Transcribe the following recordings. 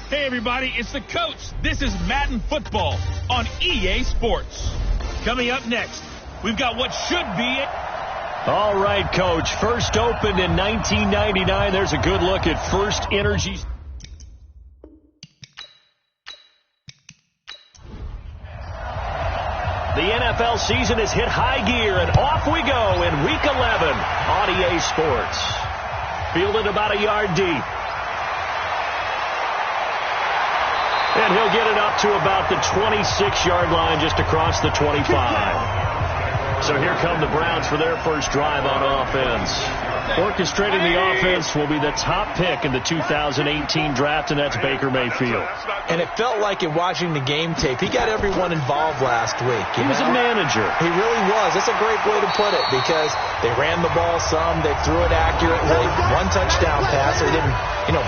Hey, everybody, it's the coach. This is Madden Football on EA Sports. Coming up next, we've got what should be it. All right, Coach. First opened in 1999. There's a good look at First Energy. The NFL season has hit high gear, and off we go in Week 11 on EA Sports. Fielded about a yard deep. And he'll get it up to about the 26-yard line, just across the 25. So here come the Browns for their first drive on offense. Orchestrating the offense will be the top pick in the 2018 draft, and that's Baker Mayfield. And it felt like in watching the game tape, he got everyone involved last week. He was a manager. He really was. That's a great way to put it, because they ran the ball some, they threw it accurately, one touchdown pass. They didn't,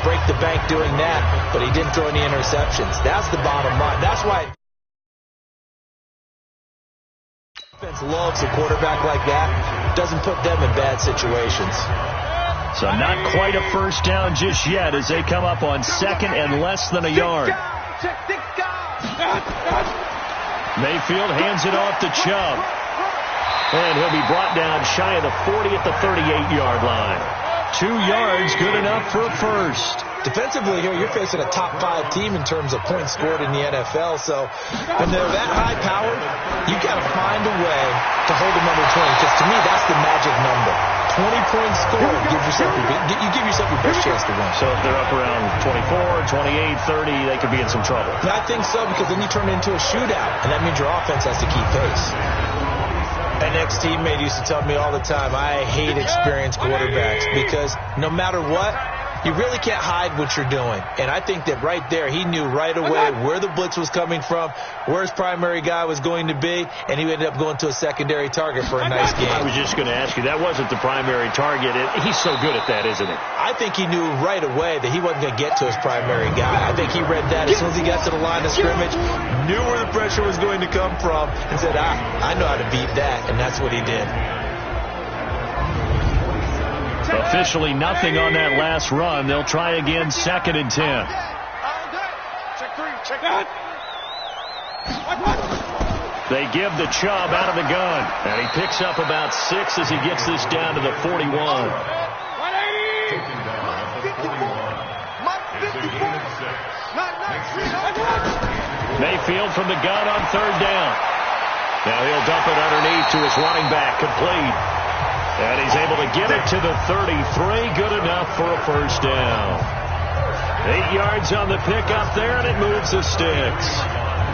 break the bank doing that, but he didn't throw any interceptions. That's the bottom line. That's why defense loves a quarterback like that. Doesn't put them in bad situations. So not quite a first down just yet as they come up on second and less than a yard. Mayfield hands it off to Chubb. And he'll be brought down shy of the 40 at the 38-yard line. 2 yards, good enough for a first. Defensively here, you're facing a top-5 team in terms of points scored in the NFL. So when they're that high-powered, you got to find a way to hold them under 20. Because to me, that's the magic number. 20 points scored, you give yourself your best chance to win. So if they're up around 24, 28, 30, they could be in some trouble. And I think so, because then you turn it into a shootout, and that means your offense has to keep pace. An ex-teammate used to tell me all the time, I hate experienced quarterbacks, because no matter what, you really can't hide what you're doing. And I think that right there, he knew right away where the blitz was coming from, where his primary guy was going to be, and he ended up going to a secondary target for a nice game. I was just going to ask you, that wasn't the primary target. He's so good at that, isn't he? I think he knew right away that he wasn't going to get to his primary guy. I think he read that as soon as he got to the line of scrimmage, knew where the pressure was going to come from, and said, I know how to beat that, and that's what he did. Officially nothing on that last run. They'll try again, second and 10. They give the Chubb out of the gun, and he picks up about 6 as he gets this down to the 41. Mayfield from the gun on third down. Now he'll dump it underneath to his running back, complete. And he's able to get it to the 33. Good enough for a first down. 8 yards on the pickup there, and it moves the sticks.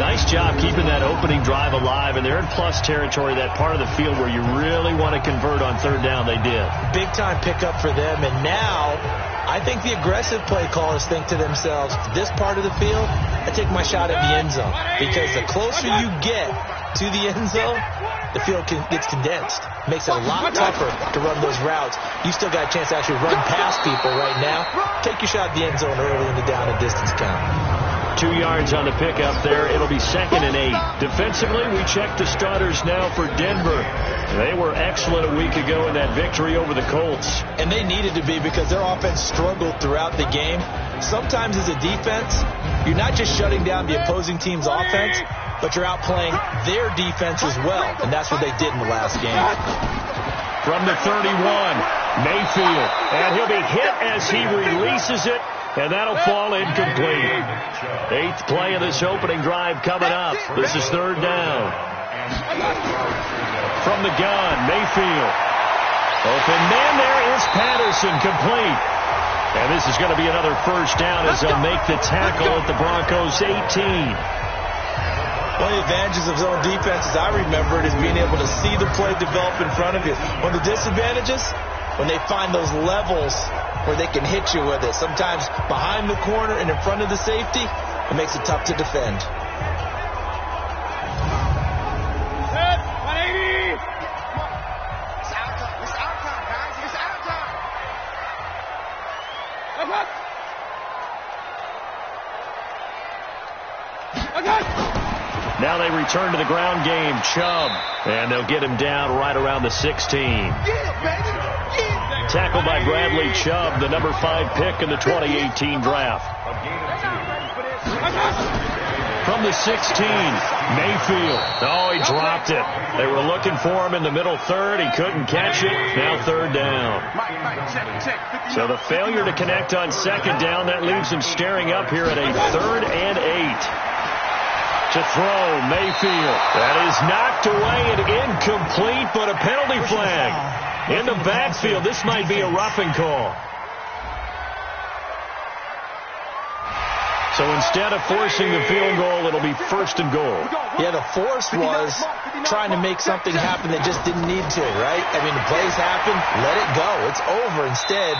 Nice job keeping that opening drive alive, and they're in plus territory, that part of the field where you really want to convert on third down. They did. Big-time pickup for them, and now I think the aggressive play callers think to themselves, this part of the field, I take my shot at the end zone, because the closer you get to the end zone, the field gets condensed. Makes it a lot tougher to run those routes. You still got a chance to actually run past people right now. Take your shot at the end zone early in the down and distance count. 2 yards on the pickup there. It'll be second and 8. Defensively, we check the starters now for Denver. They were excellent a week ago in that victory over the Colts. And they needed to be, because their offense struggled throughout the game. Sometimes as a defense, you're not just shutting down the opposing team's offense, but you're outplaying their defense as well. And that's what they did in the last game. From the 31, Mayfield. And he'll be hit as he releases it. And that'll fall incomplete. 8th play of this opening drive coming up. This is third down. From the gun, Mayfield. Open man, there is Patterson, complete. And this is going to be another first down as they'll make the tackle at the Broncos' 18. One of the advantages of zone defense, as I remember it, is being able to see the play develop in front of you. One of the disadvantages, when they find those levels where they can hit you with it, sometimes behind the corner and in front of the safety, it makes it tough to defend. Set, 180. It's our time, guys. It's our time. Now they return to the ground game. Chubb. And they'll get him down right around the 16. Tackled by Bradley Chubb, the number 5 pick in the 2018 draft. From the 16, Mayfield. Oh, he dropped it. They were looking for him in the middle third. He couldn't catch it. Now third down. So the failure to connect on second down, that leaves him staring up here at a 3rd and 8. To throw, Mayfield. That is knocked away and incomplete, but a penalty flag. In the backfield, this might be a roughing call. So instead of forcing the field goal, it'll be 1st and goal. Yeah, the force was trying to make something happen that just didn't need to, right? I mean, the plays happen, let it go. It's over. Instead,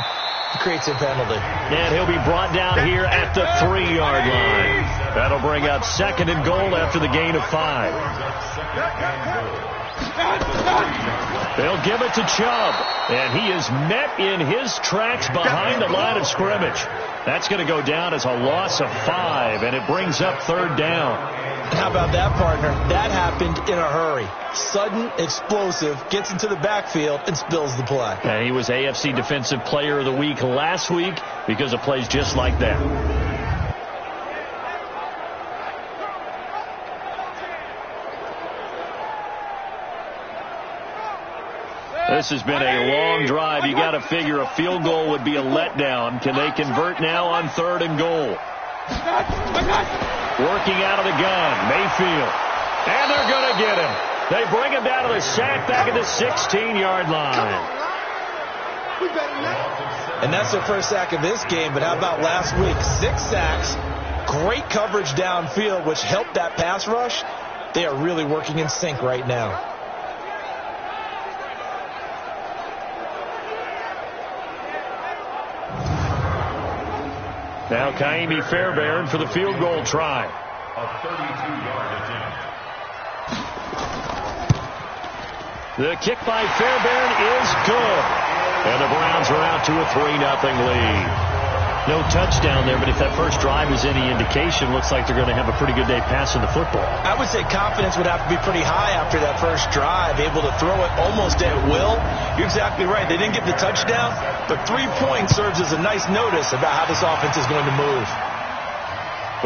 he creates a penalty. And he'll be brought down here at the 3-yard line. That'll bring up 2nd and goal after the gain of 5. They'll give it to Chubb, and he is met in his tracks behind the line of scrimmage. That's going to go down as a loss of 5, and it brings up 3rd down. How about that, partner? That happened in a hurry. Sudden, explosive, gets into the backfield, and spills the play. And he was AFC Defensive Player of the Week last week because of plays just like that. This has been a long drive. You got to figure a field goal would be a letdown. Can they convert now on 3rd and goal? Working out of the gun, Mayfield. And they're going to get him. They bring him down to the sack back at the 16-yard line. And that's their first sack of this game, but how about last week? 6 sacks, great coverage downfield, which helped that pass rush. They are really working in sync right now. Now Kaimi Fairbairn for the field goal try. A 32-yard attempt. The kick by Fairbairn is good. And the Browns are out to a 3-0 lead. No touchdown there, but if that first drive is any indication, looks like they're going to have a pretty good day passing the football. I would say confidence would have to be pretty high after that first drive, able to throw it almost at will. You're exactly right. They didn't get the touchdown, but 3 points serves as a nice notice about how this offense is going to move.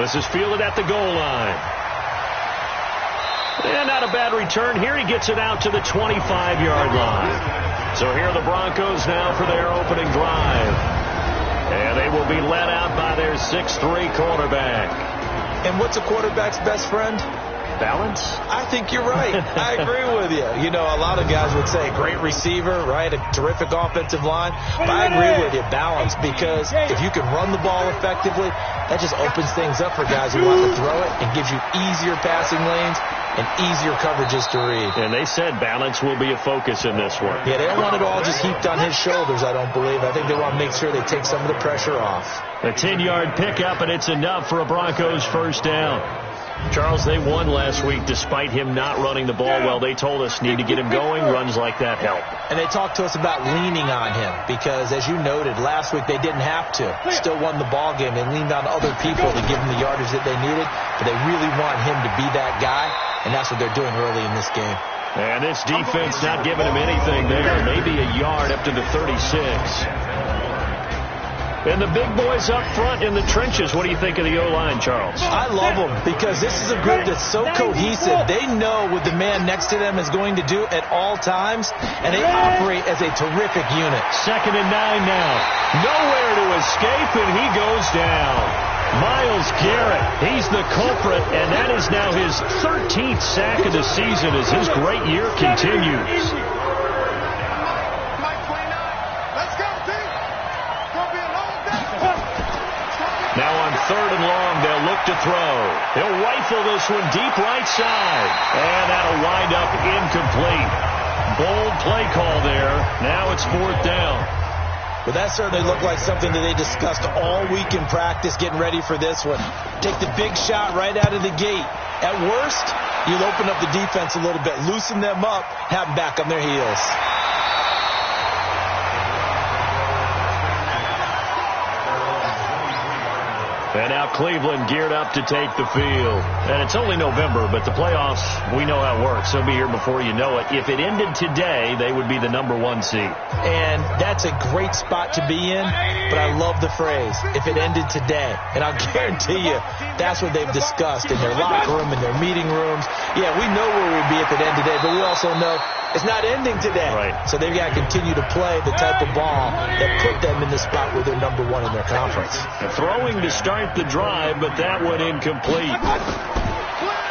This is fielded at the goal line. And not a bad return here. He gets it out to the 25-yard line. So here are the Broncos now for their opening drive. And they will be led out by their 6'3" quarterback. And what's a quarterback's best friend? Balance? I think you're right. I agree with you. You know, a lot of guys would say great receiver, right? A terrific offensive line. But I agree with you, balance, because if you can run the ball effectively, that just opens things up for guys who want to throw it and gives you easier passing lanes and easier coverages to read. And they said balance will be a focus in this one. Yeah, they don't want it all just heaped on his shoulders, I don't believe. I think they want to make sure they take some of the pressure off. A 10-yard pickup, and it's enough for a Broncos first down. Charles, they won last week despite him not running the ball well. They told us need to get him going. Runs like that help. And they talked to us about leaning on him because, as you noted, last week they didn't have to. Still won the ball game. They leaned on other people to give them the yardage that they needed, but they really want him to be that guy, and that's what they're doing early in this game. And this defense not giving him anything there. Maybe a yard up to the 36. And the big boys up front in the trenches. What do you think of the O-line, Charles? I love them because this is a group that's so cohesive. They know what the man next to them is going to do at all times, and they operate as a terrific unit. 2nd and 9 now. Nowhere to escape, and he goes down. Myles Garrett, he's the culprit, and that is now his 13th sack of the season as his great year continues. Now on 3rd and long, they'll look to throw. He'll rifle this one deep right side. And that'll wind up incomplete. Bold play call there. Now it's 4th down. Well, that certainly looked like something that they discussed all week in practice getting ready for this one. Take the big shot right out of the gate. At worst, you'll open up the defense a little bit, loosen them up, have them back on their heels. And now Cleveland geared up to take the field. And it's only November, but the playoffs, we know how it works. They'll be here before you know it. If it ended today, they would be the #1 seed. And that's a great spot to be in, but I love the phrase, if it ended today. And I'll guarantee you, that's what they've discussed in their locker room, in their meeting rooms. Yeah, we know where we'd be at the end today, but we also know it's not ending today. Right. So they've got to continue to play the type of ball that put them in the spot where they're #1 in their conference. And throwing to start the drive, but that one incomplete.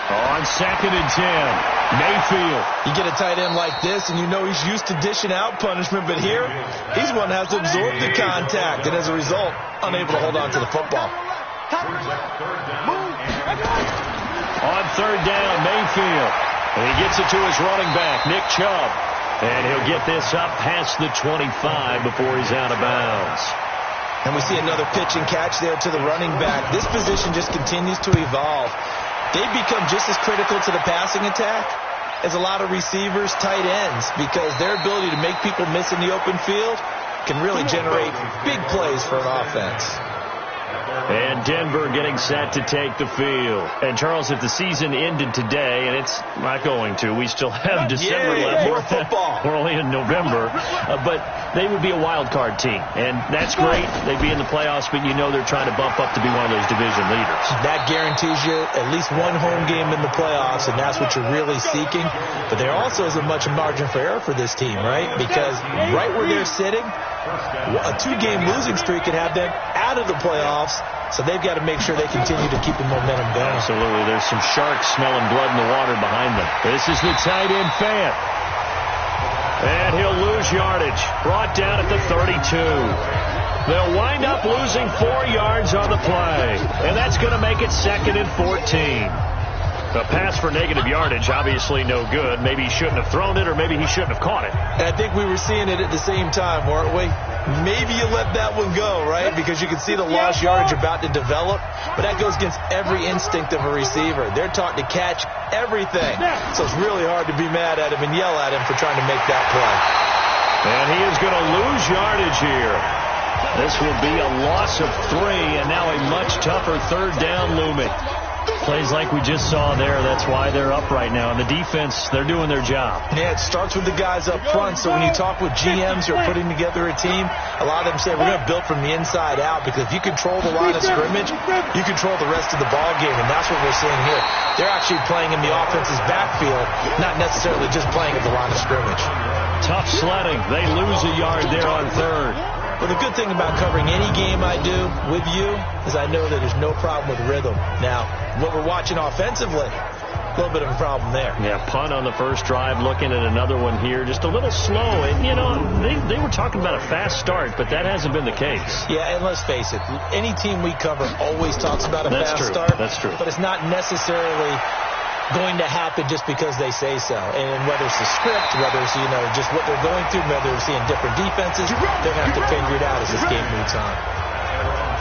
On 2nd and 10, Mayfield. You get a tight end like this, and you know he's used to dishing out punishment, but here, he's one that has to absorb the contact, and as a result, unable to hold on to the football. On 3rd down, Mayfield. And he gets it to his running back, Nick Chubb. And he'll get this up past the 25 before he's out of bounds. And we see another pitch and catch there to the running back. This position just continues to evolve. They've become just as critical to the passing attack as a lot of receivers, tight ends, because their ability to make people miss in the open field can really generate big plays for an offense. And Denver getting set to take the field. And, Charles, if the season ended today, and it's not going to, we still have December left. More football. We're only in November. But they would be a wild card team. And that's great. They'd be in the playoffs, but you know they're trying to bump up to be one of those division leaders. That guarantees you at least one home game in the playoffs, and that's what you're really seeking. But there also isn't much margin for error for this team, right? Because right where they're sitting, a 2-game losing streak could have them out of the playoffs. So they've got to make sure they continue to keep the momentum going. Absolutely. There's some sharks smelling blood in the water behind them. This is the tight end, Fant. And he'll lose yardage. Brought down at the 32. They'll wind up losing 4 yards on the play. And that's going to make it 2nd and 14. A pass for negative yardage, obviously no good. Maybe he shouldn't have thrown it, or maybe he shouldn't have caught it. And I think we were seeing it at the same time, weren't we? Maybe you let that one go, right? Because you can see the lost yardage about to develop. But that goes against every instinct of a receiver. They're taught to catch everything. So it's really hard to be mad at him and yell at him for trying to make that play. And he is going to lose yardage here. This will be a loss of 3, and now a much tougher 3rd down looming. Plays like we just saw there. That's why they're up right now. And the defense, they're doing their job. Yeah, it starts with the guys up front. So when you talk with GMs who are putting together a team, a lot of them say we're going to build from the inside out, because if you control the line of scrimmage, you control the rest of the ball game. And that's what we're seeing here. They're actually playing in the offense's backfield, not necessarily just playing at the line of scrimmage. Tough sledding. They lose a yard there on 3rd. Well, the good thing about covering any game I do with you is I know that there's no problem with rhythm. Now, what we're watching offensively, a little bit of a problem there. Yeah, punt on the first drive, looking at another one here, just a little slow. And, you know, they were talking about a fast start, but that hasn't been the case. Yeah, and let's face it, any team we cover always talks about a fast start. That's true. But it's not necessarily going to happen just because they say so. And whether it's the script, whether it's, you know, just what they're going through, whether they're seeing different defenses, they're going to have to figure it out as this game moves on.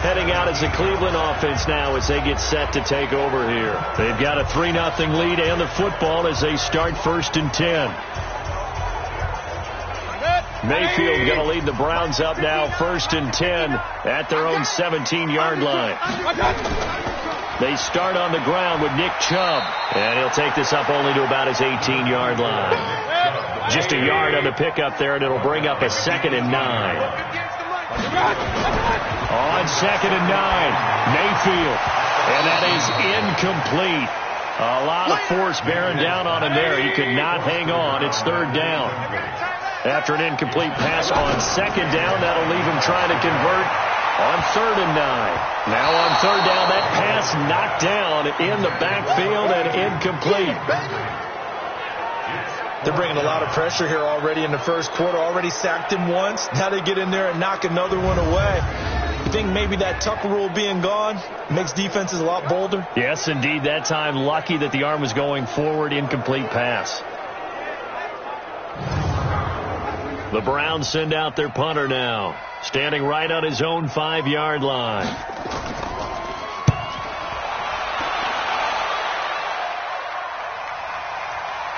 Heading out as the Cleveland offense now as they get set to take over here. They've got a 3-0 lead and the football as they start 1st and 10. Mayfield going to lead the Browns up now 1st and 10 at their own 17-yard line. They start on the ground with Nick Chubb, and he'll take this up only to about his 18-yard line. Just a yard on the pickup there, and it'll bring up a 2nd and 9. On 2nd and 9, Mayfield, and that is incomplete. A lot of force bearing down on him there. He could not hang on. It's 3rd down. After an incomplete pass on 2nd down, that'll leave him trying to convert on 3rd and 9. Now on 3rd down, that pass knocked down in the backfield and incomplete. They're bringing a lot of pressure here already in the first quarter. Already sacked him once. Now they get in there and knock another one away. You think maybe that Tucker rule being gone makes defenses a lot bolder? Yes, indeed. That time, lucky that the arm was going forward. Incomplete pass. The Browns send out their punter now, standing right on his own 5-yard line.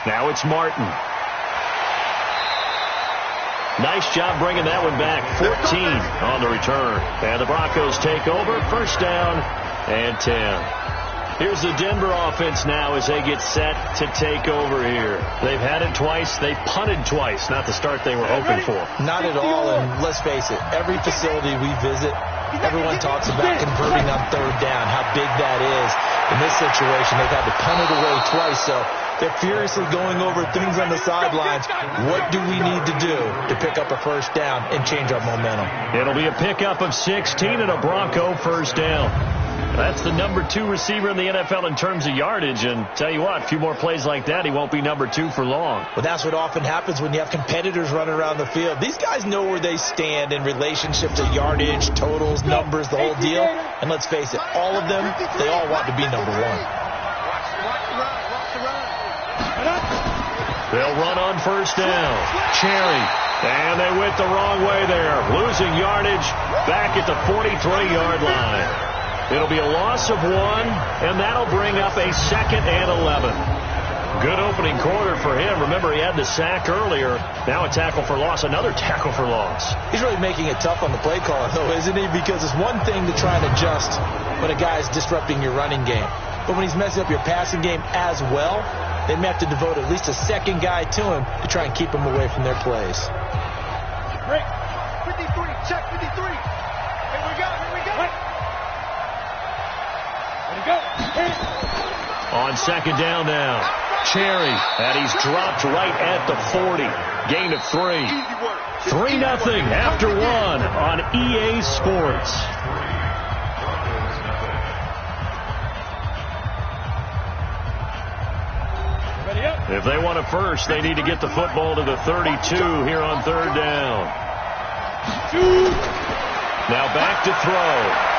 Now it's Martin. Nice job bringing that one back. 14 on the return. And the Broncos take over. 1st down and 10. Here's the Denver offense now as they get set to take over here. They've had it twice. They've punted twice. Not the start they were hoping for. Not at all, and let's face it, every facility we visit, everyone talks about converting on third down, how big that is. In this situation, they've had to punt it away twice, so they're furiously going over things on the sidelines. What do we need to do to pick up a first down and change our momentum? It'll be a pickup of 16 and a Bronco first down. That's the number 2 receiver in the NFL in terms of yardage, and tell you what, a few more plays like that, he won't be number 2 for long. Well, that's what often happens when you have competitors running around the field. These guys know where they stand in relationship to yardage, totals, numbers, the whole deal. And let's face it, all of them, they all want to be number 1. They'll run on first down. Cherry. And they went the wrong way there. Losing yardage back at the 43-yard line. It'll be a loss of 1, and that'll bring up a 2nd and 11. Good opening quarter for him. Remember, he had the sack earlier. Now a tackle for loss, another tackle for loss. He's really making it tough on the play caller, though, isn't he? Because it's one thing to try and adjust when a guy's disrupting your running game. But when he's messing up your passing game as well, they may have to devote at least a second guy to him to try and keep him away from their plays. Break. 53. Check 53. Here we go. Here we go. On second down now, Cherry, and he's dropped right at the 40. Gain of 3. 3-0 after 1 on EA Sports. If they want it first, they need to get the football to the 32 here on third down. Now back to throw.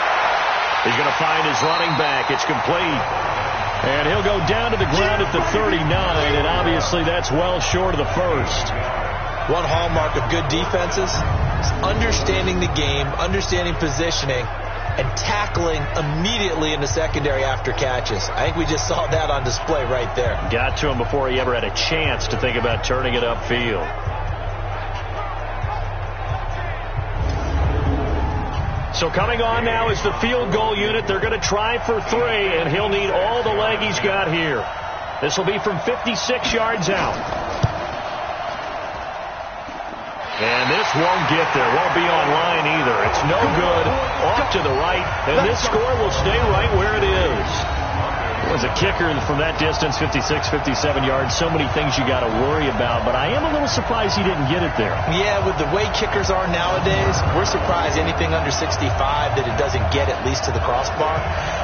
He's going to find his running back. It's complete. And he'll go down to the ground at the 39, and obviously that's well short of the first. One hallmark of good defenses is understanding the game, understanding positioning, and tackling immediately in the secondary after catches. I think we just saw that on display right there. Got to him before he ever had a chance to think about turning it upfield. So coming on now is the field goal unit. They're going to try for 3, and he'll need all the leg he's got here. This will be from 56 yards out. And this won't get there. Won't be online either. It's no good. Off to the right, and this score will stay right where it is. As a kicker from that distance, 56, 57 yards, so many things you got to worry about, but I am a little surprised he didn't get it there. Yeah, with the way kickers are nowadays, we're surprised anything under 65 that it doesn't get at least to the crossbar.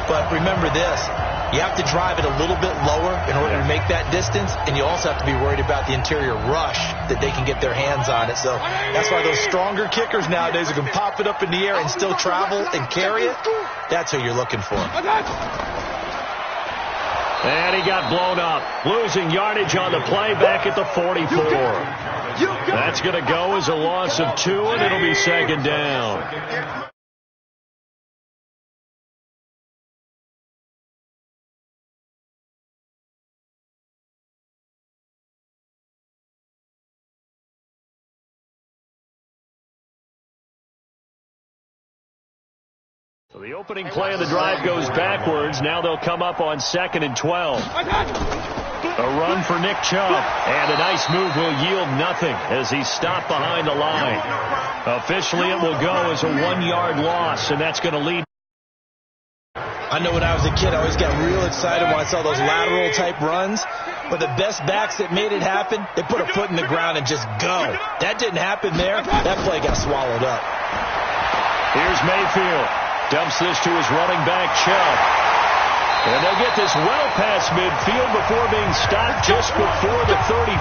But remember this, you have to drive it a little bit lower in order to make that distance, and you also have to be worried about the interior rush that they can get their hands on it. So that's why those stronger kickers nowadays who can pop it up in the air and still travel and carry it, that's who you're looking for. And he got blown up. Losing yardage on the play back at the 44. That's going to go as a loss of 2, and it'll be second down. So the opening play of the drive goes backwards. Now they'll come up on 2nd and 12. A run for Nick Chubb. And a nice move will yield nothing as he's stopped behind the line. Officially, it will go as a 1-yard loss, and that's going to lead. I know when I was a kid, I always got real excited when I saw those lateral-type runs. But the best backs that made it happen, they put a foot in the ground and just go. That didn't happen there. That play got swallowed up. Here's Mayfield. Dumps this to his running back, Chubb. And they'll get this well past midfield before being stopped just before the 35.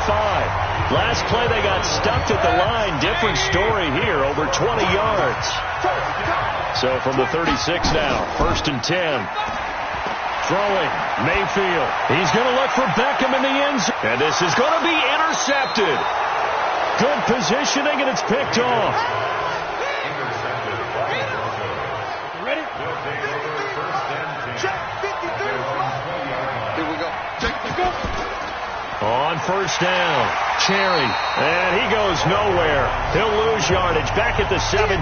Last play, they got stuck at the line. Different story here, over 20 yards. So from the 36 now, 1st and 10. Throwing, Mayfield. He's going to look for Beckham in the end zone. And this is going to be intercepted. Good positioning, and it's picked off. Ready? Check 53. Here we go. Check. Let's go. On first down, Cherry. And he goes nowhere. He'll lose yardage back at the 17.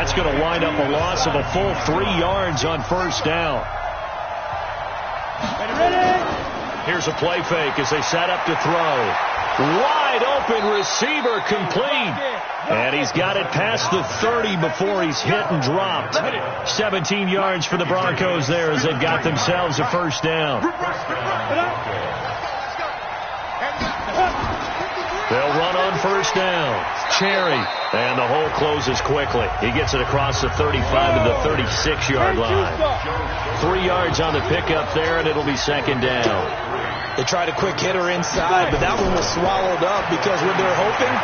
That's going to wind up a loss of a full 3 yards on first down. Here's a play fake as they set up to throw. Wide open receiver complete. And he's got it past the 30 before he's hit and dropped. 17 yards for the Broncos there as they've got themselves a first down. They'll run on first down. Cherry. And the hole closes quickly. He gets it across the 35 to the 36-yard line. 3 yards on the pickup there, and it'll be second down. They tried a quick hitter inside, but that one was swallowed up because when they're hoping,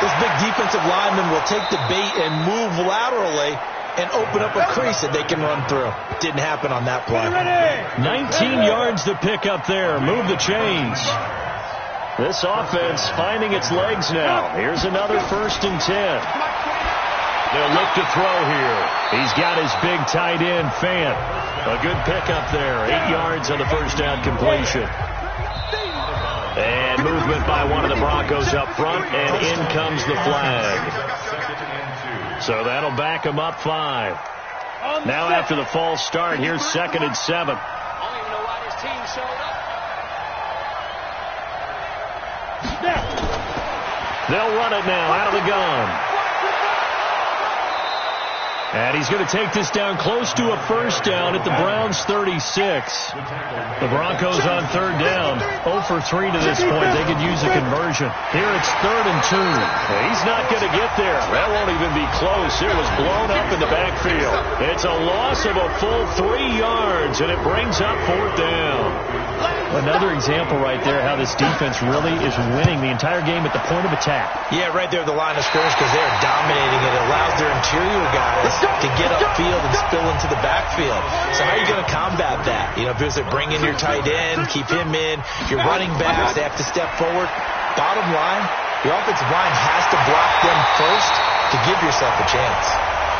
this big defensive lineman will take the bait and move laterally and open up a crease that they can run through. Didn't happen on that play. 19 yards to pick up there. Move the chains. This offense finding its legs now. Here's another 1st and 10. They'll look to throw here. He's got his big tight end, Fant. A good pickup there. 8 yards on the first down completion. And movement by one of the Broncos up front, and in comes the flag. So that'll back him up 5. Now after the false start, here's 2nd and 7. I don't even know why this team showed up. They'll run it now out of the gun. And he's going to take this down close to a first down at the Browns' 36. The Broncos on 3rd down. 0 for 3 to this point. They could use a conversion. Here it's 3rd and 2. He's not going to get there. That won't even be close. It was blown up in the backfield. It's a loss of a full 3 yards, and it brings up 4th down. Another example right there how this defense really is winning the entire game at the point of attack. Yeah, right there at the line of scrimmage because they're dominating it. It allows their interior guys to get upfield and spill into the backfield. So how are you going to combat that? You know, if it's bring in your tight end, keep him in, your running backs, they have to step forward. Bottom line, your offensive line has to block them first to give yourself a chance.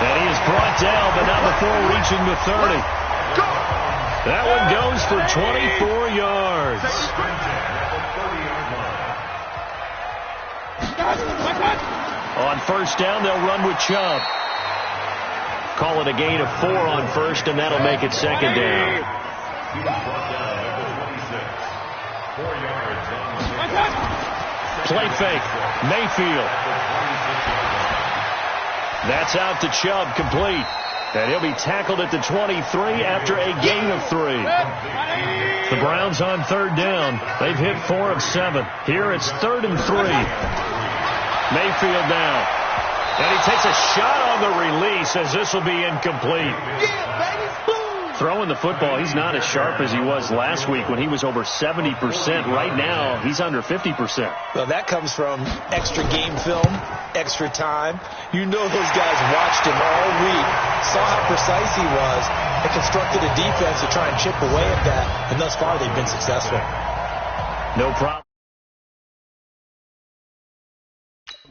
And he is brought down, but not before reaching the 30. That one goes for 24 yards. On first down, they'll run with Chubb. Call it a gain of 4 on first, and that'll make it second down. Play fake. Mayfield. That's out to Chubb, complete. And he'll be tackled at the 23 after a gain of 3. The Browns on 3rd down. They've hit 4 of 7. Here it's 3rd and 3. Mayfield now. And he takes a shot on the release as this will be incomplete. Throwing the football, he's not as sharp as he was last week when he was over 70%. Right now, he's under 50%. Well, that comes from extra game film, extra time. You know those guys watched him all week, saw how precise he was, and constructed a defense to try and chip away at that. And thus far, they've been successful. No problem.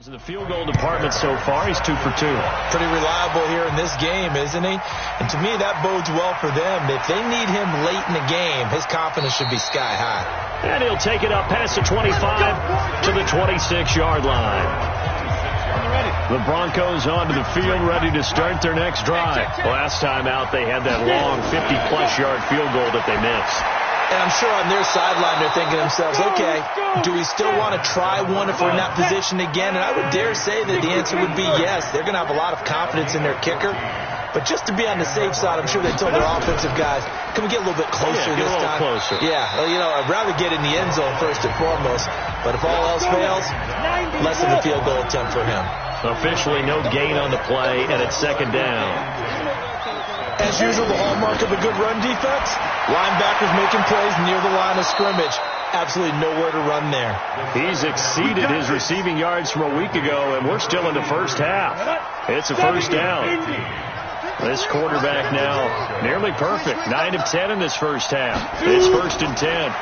In the field goal department so far, he's 2 for 2. Pretty reliable here in this game, isn't he? And to me, that bodes well for them. If they need him late in the game, his confidence should be sky high. And he'll take it up past the 25 to the 26-yard line. The Broncos onto the field, ready to start their next drive. Last time out, they had that long 50-plus yard field goal that they missed. And I'm sure on their sideline they're thinking to themselves, okay, do we still want to try one if we're in that position again? And I would dare say that the answer would be yes. They're going to have a lot of confidence in their kicker. But just to be on the safe side, I'm sure they told their offensive guys, can we get a little bit closer this time? Closer. Yeah, well, you know, I'd rather get in the end zone first and foremost. But if all else fails, less than a field goal attempt for him. Officially no gain on the play, and it's second down. As usual, the hallmark of a good run defense, linebackers making plays near the line of scrimmage. Absolutely nowhere to run there. He's exceeded his receiving yards from a week ago, and we're still in the first half. It's a first down. This quarterback now nearly perfect. 9 of 10 in this first half. It's 1st and 10.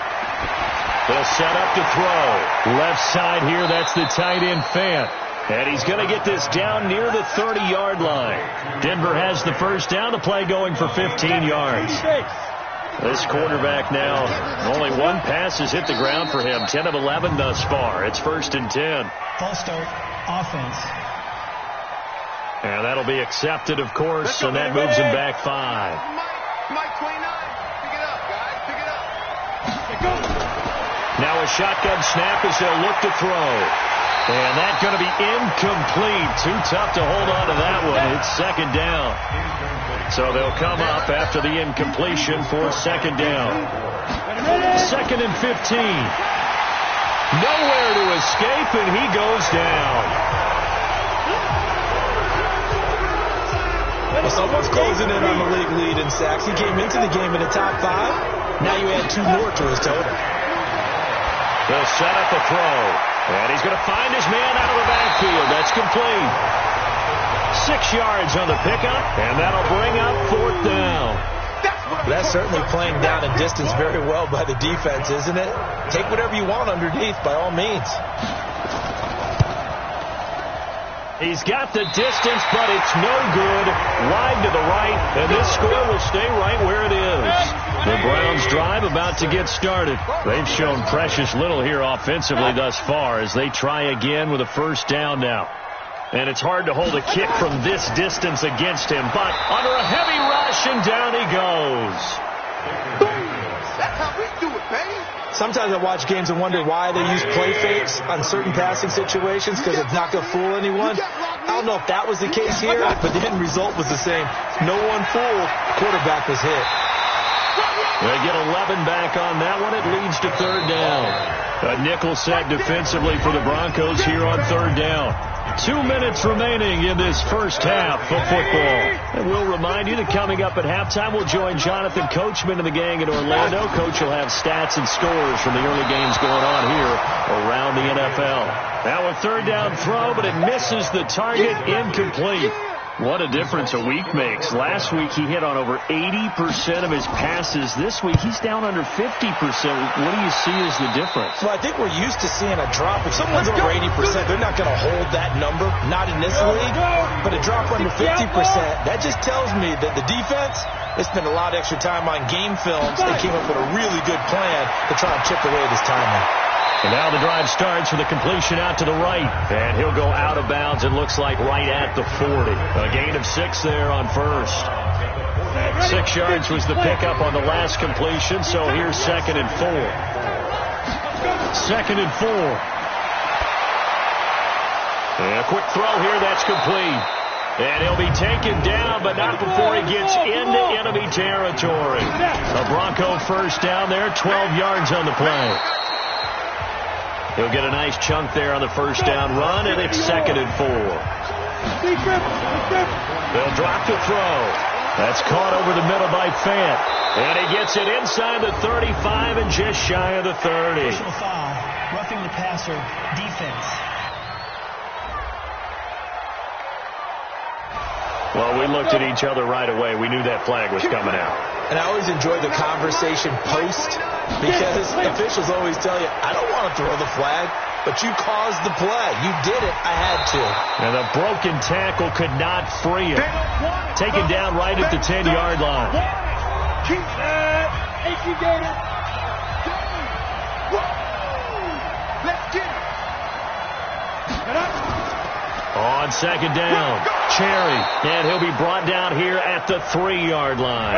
They'll set up to throw. Left side here, that's the tight end, Fant. And he's going to get this down near the 30-yard line. Denver has the first down. The play going for 15 yards. This quarterback now, only one pass has hit the ground for him. 10 of 11 thus far. It's 1st and 10. False start, offense. And that'll be accepted, of course, and that moves him back 5. Mike 29. Pick it up, guys. Pick it up. Now a shotgun snap as they'll look to throw. And that's going to be incomplete. Too tough to hold on to that one. It's second down. So they'll come up after the incompletion for second down. Second and 15. Nowhere to escape, and he goes down. Well, someone's closing in on the league lead in sacks. He came into the game in the top 5. Now you add 2 more to his total. They'll set up a throw. And he's going to find his man out of the backfield. That's complete. 6 yards on the pickup, and that'll bring up 4th down. That's certainly playing down in distance very well by the defense, isn't it? Take whatever you want underneath, by all means. He's got the distance, but it's no good. Wide to the right, and this score will stay right where it is. The Browns' drive about to get started. They've shown precious little here offensively thus far as they try again with a first down now. And it's hard to hold a kick from this distance against him, but under a heavy rush, and down he goes. That's how we do it, baby. Sometimes I watch games and wonder why they use play fakes on certain passing situations, because it's not going to fool anyone. I don't know if that was the case here, but the end result was the same. No one fooled. Quarterback was hit. They get 11 back on that one. It leads to third down. A nickel set defensively for the Broncos here on third down. 2 minutes remaining in this first half of football. And we'll remind you that coming up at halftime, we'll join Jonathan Coachman and the gang in Orlando. Coach will have stats and scores from the early games going on here around the NFL. Now a third down throw, but it misses the target, incomplete. What a difference a week makes. Last week he hit on over 80% of his passes. This week he's down under 50%. What do you see as the difference? Well, I think we're used to seeing a drop. If someone's over 80%, they're not going to hold that number. Not in this league. But a drop under 50%, that just tells me that the defense, they spent a lot of extra time on game films. They came up with a really good plan to try and chip away at his timing. And now the drive starts with a completion out to the right. And he'll go out of bounds, it looks like, right at the 40. A gain of 6 there on first. 6 yards was the pickup on the last completion, so here's second and 4. Second and 4. And a quick throw here, that's complete. And he'll be taken down, but not before he gets into enemy territory. A Bronco first down there, 12 yards on the play. He'll get a nice chunk there on the first down run, and it's second and 4. They'll drop the throw. That's caught over the middle by Fant. And he gets it inside the 35 and just shy of the 30. Personal foul, roughing the passer, defense. Well, we looked at each other right away. We knew that flag was coming out. And I always enjoy the conversation post, because officials always tell you, I don't want to throw the flag, but you caused the play. You did it. I had to. And the broken tackle could not free him. Taken down right at the 10-yard line. Keep that. Incubator. Let's get it. On second down, Cherry, and he'll be brought down here at the 3-yard line.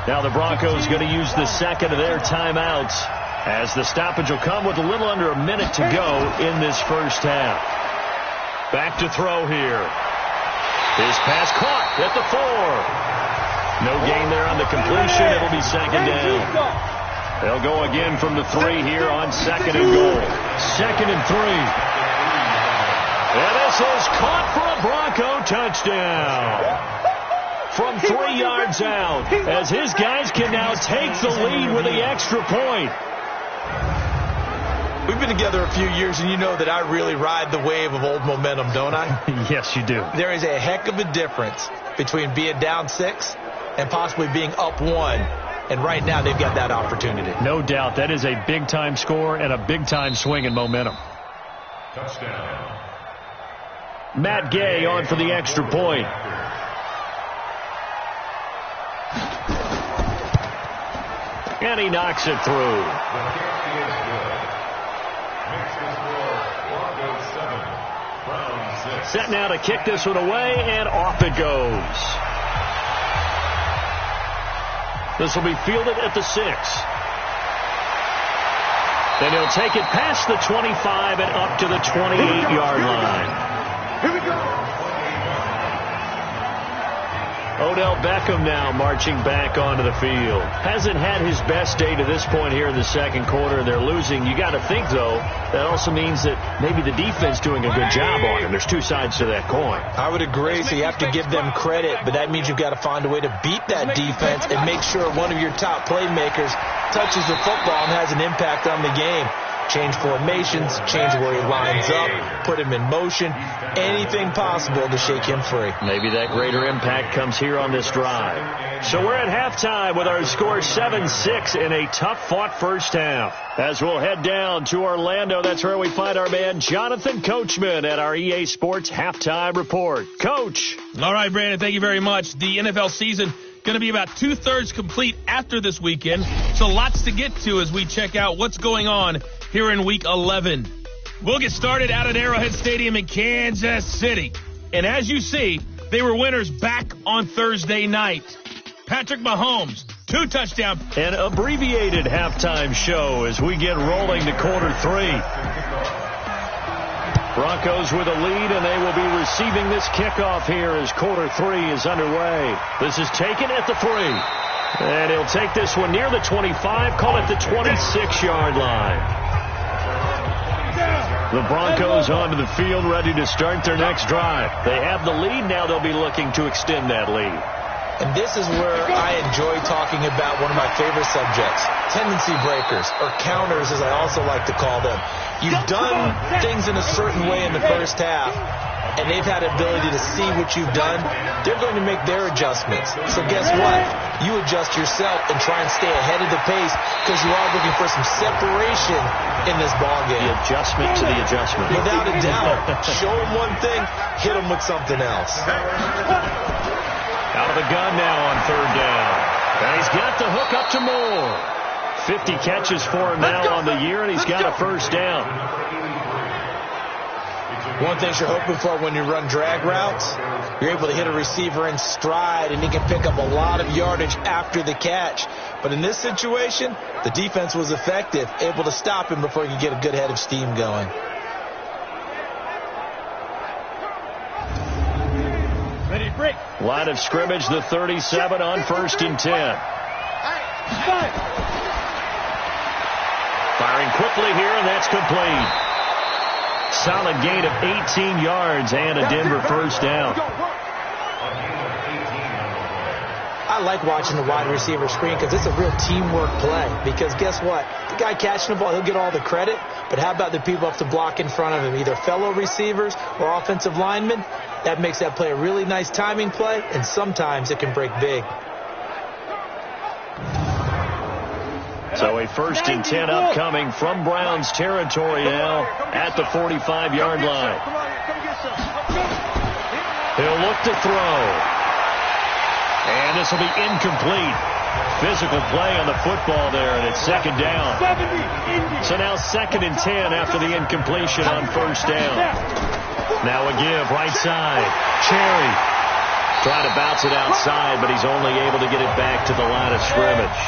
Now the Broncos going to use the second of their timeouts, as the stoppage will come with a little under a minute to go in this first half. Back to throw here. His pass caught at the 4. No gain there on the completion. It'll be second down. They'll go again from the 3 here on second and goal. Second and 3. And this is caught for a Bronco touchdown. From 3 yards out, as his guys can now take the lead with the extra point. We've been together a few years, and you know that I really ride the wave of old momentum, don't I? Yes, you do. There is a heck of a difference between being down 6 and possibly being up 1. And right now, they've got that opportunity. No doubt. That is a big-time score and a big-time swing in momentum. Touchdown. Matt Gay on for the extra point. And he knocks it through. The kick is good. Makes the score Broncos 7, Set now to kick this one away, and off it goes. This will be fielded at the 6. Then he'll take it past the 25 and up to the 28-yard line. Here we go. Odell Beckham now marching back onto the field. Hasn't had his best day to this point here in the second quarter. They're losing. You got to think, though, that also means that maybe the defense doing a good job on him. There's two sides to that coin. I would agree, so you have to give them credit, but that means you've got to find a way to beat that defense and make sure one of your top playmakers touches the football and has an impact on the game. Change formations, change where he lines up, put him in motion, anything possible to shake him free. Maybe that greater impact comes here on this drive. So we're at halftime with our score 7-6 in a tough-fought first half. As we'll head down to Orlando, that's where we find our man Jonathan Coachman at our EA Sports Halftime Report. Coach. All right, Brandon, thank you very much. The NFL season going to be about two-thirds complete after this weekend, so lots to get to as we check out what's going on here in Week 11. We'll get started out at Arrowhead Stadium in Kansas City. And as you see, they were winners back on Thursday night. Patrick Mahomes, 2 touchdowns. An abbreviated halftime show as we get rolling to quarter 3. Broncos with a lead, and they will be receiving this kickoff here as quarter 3 is underway. This is taken at the 3. And he'll take this one near the 25, call it the 26-yard line. The Broncos onto the field, ready to start their next drive. They have the lead. Now they'll be looking to extend that lead. And this is where I enjoy talking about one of my favorite subjects, tendency breakers, or counters as I also like to call them. You've done things in a certain way in the first half, and they've had the ability to see what you've done. They're going to make their adjustments. So guess what? You adjust yourself and try and stay ahead of the pace because you are looking for some separation in this ballgame. The adjustment to the adjustment. Without a doubt. Show them one thing, hit them with something else. Out of the gun now on third down. And he's got the hook up to Moore. 50 catches for him now on the year, and he's got a first down. One thing you're hoping for when you run drag routes, you're able to hit a receiver in stride, and he can pick up a lot of yardage after the catch. But in this situation, the defense was effective, able to stop him before he could get a good head of steam going. Line of scrimmage, the 37 on 1st and 10. Firing quickly here, and that's complete. Solid gain of 18 yards and a Denver first down. I like watching the wide receiver screen because it's a real teamwork play. Because guess what? The guy catching the ball, he'll get all the credit. But how about the people up to block in front of him, either fellow receivers or offensive linemen? That makes that play a really nice timing play, and sometimes it can break big. So a 1st and 10 upcoming from Browns territory now at the 45-yard line. He'll look to throw. And this will be incomplete. Physical play on the football there, and it's second down. So now 2nd and 10 after the incompletion on first down. Now a give, right side. Cherry trying to bounce it outside, but he's only able to get it back to the line of scrimmage.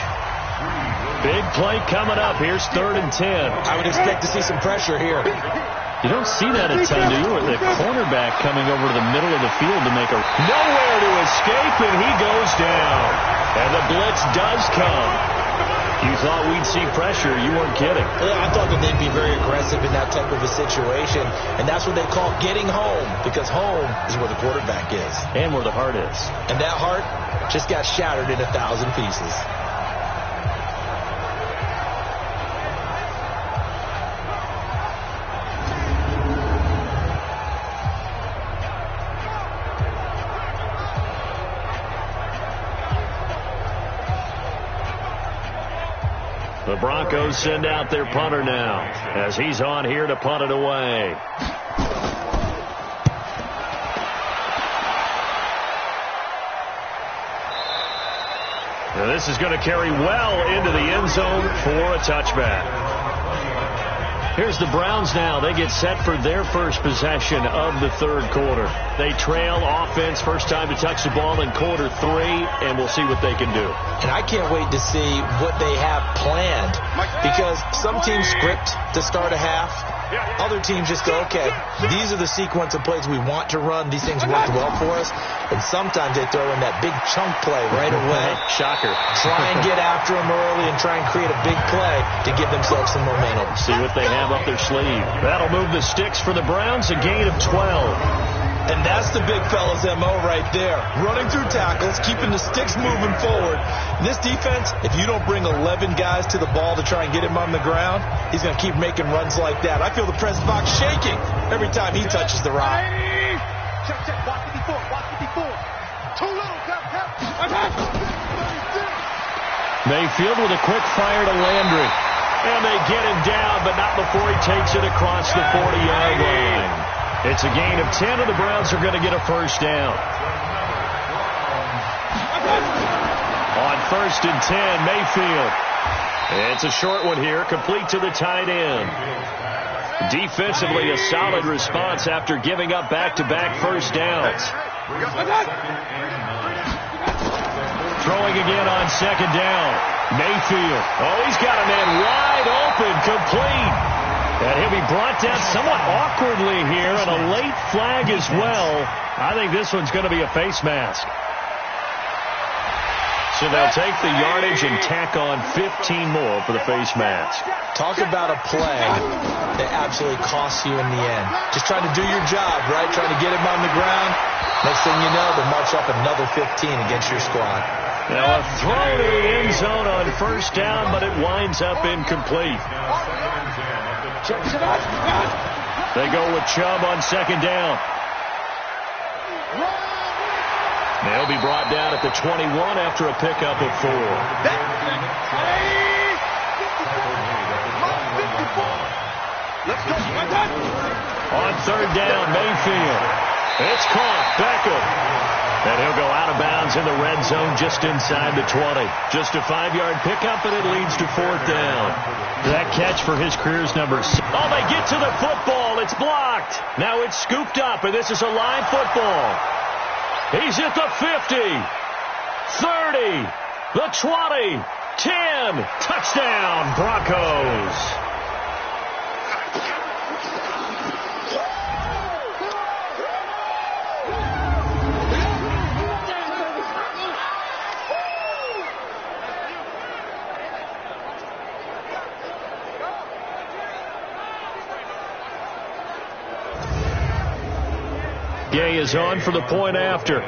Big play coming up. Here's 3rd and 10. I would expect to see some pressure here. You don't see that a ton, do you? Or the cornerback coming over to the middle of the field to make a... Nowhere to escape, and he goes down. And the blitz does come. You thought we'd see pressure. You weren't kidding. I thought that they'd be very aggressive in that type of a situation. And that's what they call getting home. Because home is where the quarterback is. And where the heart is. And that heart just got shattered in 1,000 pieces. The Broncos send out their punter now as he's on here to punt it away. Now this is going to carry well into the end zone for a touchback. Here's the Browns now. They get set for their first possession of the third quarter. They trail offense first time to touch the ball in quarter 3, and we'll see what they can do. And I can't wait to see what they have planned, because some teams script to start a half. Other teams just go, okay, these are the sequence of plays we want to run. These things work well for us. And sometimes they throw in that big chunk play right away. Shocker. Try and get after them early and try and create a big play to give themselves some momentum. See what they have up their sleeve. That'll move the sticks for the Browns, a gain of 12. And that's the big fella's M.O. right there. Running through tackles, keeping the sticks moving forward. This defense, if you don't bring 11 guys to the ball to try and get him on the ground, he's going to keep making runs like that. I feel the press box shaking every time he touches the rock. Check, watch 54, watch 54. Too little, Mayfield with a quick fire to Landry. And they get him down, but not before he takes it across the 40-yard line. It's a gain of 10, and the Browns are going to get a first down. On 1st and 10, Mayfield. It's a short one here, complete to the tight end. Defensively, a solid response after giving up back-to-back first downs. Throwing again on 2nd down. Mayfield. Oh, he's got a man wide open, complete. And he'll be brought down somewhat awkwardly here, and a late flag as well. I think this one's going to be a face mask. So they'll take the yardage and tack on 15 more for the face mask. Talk about a play that absolutely costs you in the end. Just trying to do your job, right? Trying to get him on the ground. Next thing you know, they march up another 15 against your squad. Now a throw to the end zone on 1st down, but it winds up incomplete. They go with Chubb on 2nd down. They'll be brought down at the 21 after a pickup of 4. On 3rd down, Mayfield. It's caught. Beckham. And he'll go out of bounds in the red zone just inside the 20. Just a 5-yard pickup, and it leads to 4th down. That catch for his career's number 6. Oh, they get to the football. It's blocked. Now it's scooped up, and this is a live football. He's at the 50, 30, the 20, 10. Touchdown, Broncos. Gay is on for the point after.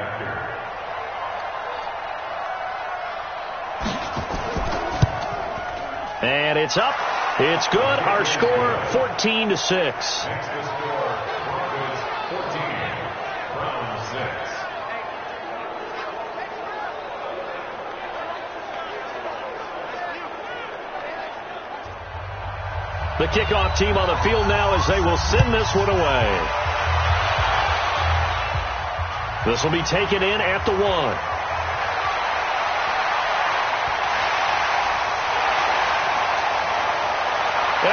And it's up. It's good. Our score 14-6. The kickoff team on the field now as they will send this one away. This will be taken in at the 1. And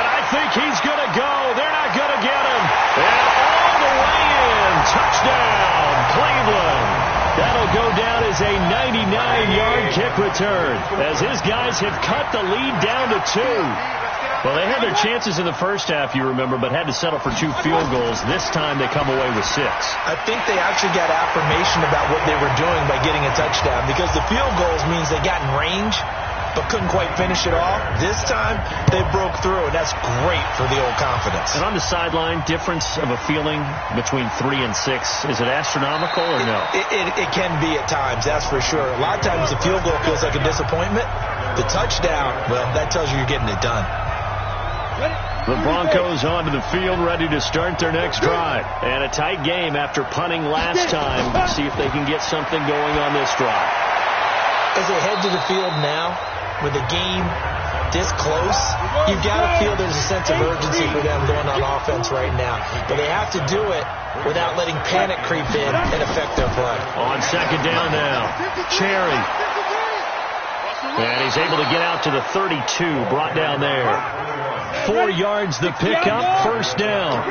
I think he's going to go. They're not going to get him. And all the way in. Touchdown, Cleveland. That'll go down as a 99-yard kick return as his guys have cut the lead down to 2. Well, they had their chances in the first half, you remember, but had to settle for 2 field goals. This time they come away with 6. I think they actually got affirmation about what they were doing by getting a touchdown, because the field goals means they got in range but couldn't quite finish it off. This time they broke through, and that's great for the old confidence. And on the sideline, difference of a feeling between 3 and 6, is it astronomical or no? It can be at times, that's for sure. A lot of times the field goal feels like a disappointment. The touchdown, well, that tells you you're getting it done. The Broncos onto the field, ready to start their next drive. And a tight game after punting last time. See if they can get something going on this drive. As they head to the field now, with the game this close, you've got to feel there's a sense of urgency for them going on offense right now. But they have to do it without letting panic creep in and affect their play. On 2nd down now, Cherry. And he's able to get out to the 32, brought down there. 4 yards the pickup, first down.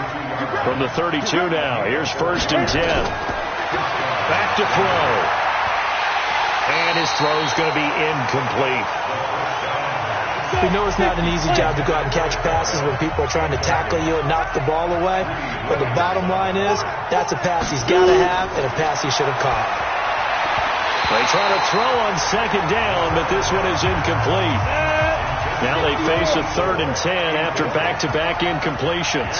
From the 32 now, here's 1st and 10. Back to throw. And his throw's going to be incomplete. We know it's not an easy job to go out and catch passes when people are trying to tackle you and knock the ball away. But the bottom line is, that's a pass he's got to have and a pass he should have caught. They try to throw on 2nd down, but this one is incomplete. Now they face a 3rd and 10 after back-to-back incompletions.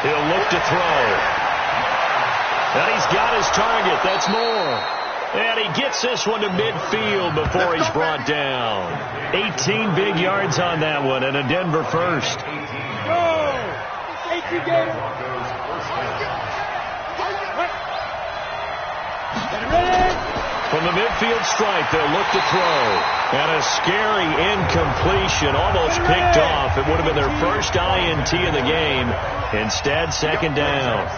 He'll look to throw. And he's got his target. That's more. And he gets this one to midfield before he's brought down. 18 big yards on that one, and a Denver first. From the midfield stripe, they'll look to throw. And a scary incompletion, almost picked off. It would have been their first INT of the game. Instead, 2nd down.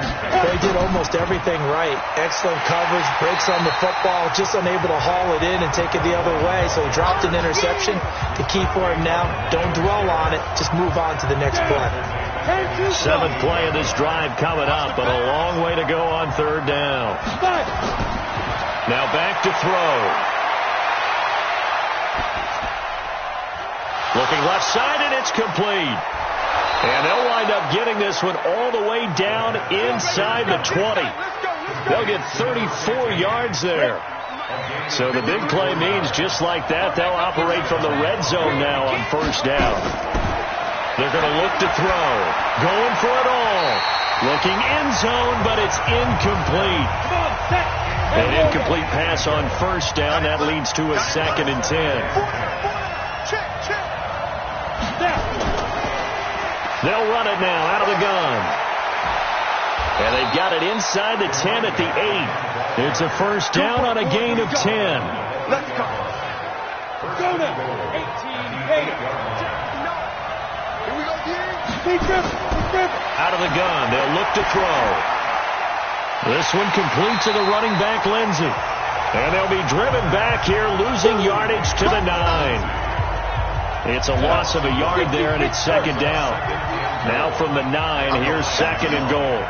They did almost everything right. Excellent coverage, breaks on the football, just unable to haul it in and take it the other way. So he dropped an interception. The key for him now, don't dwell on it. Just move on to the next play. 7th play of this drive coming up, but a long way to go on 3rd down. Now back to throw. Looking left side, and it's complete. And they'll wind up getting this one all the way down inside the 20. They'll get 34 yards there. So the big play means just like that, they'll operate from the red zone now on 1st down. They're going to look to throw. Going for it all. Looking end zone, but it's incomplete. An incomplete pass on 1st down. That leads to a 2nd and 10. They'll run it now out of the gun. And they've got it inside the 10 at the 8. It's a 1st down on a gain of 10. Let's go. Go now. 18, 8. Here we go, D. Out of the gun. They'll look to throw. This one complete to the running back, Lindsey. And they'll be driven back here, losing yardage to the 9. It's a loss of a yard there, and it's 2nd down. Now from the 9, here's 2nd and goal.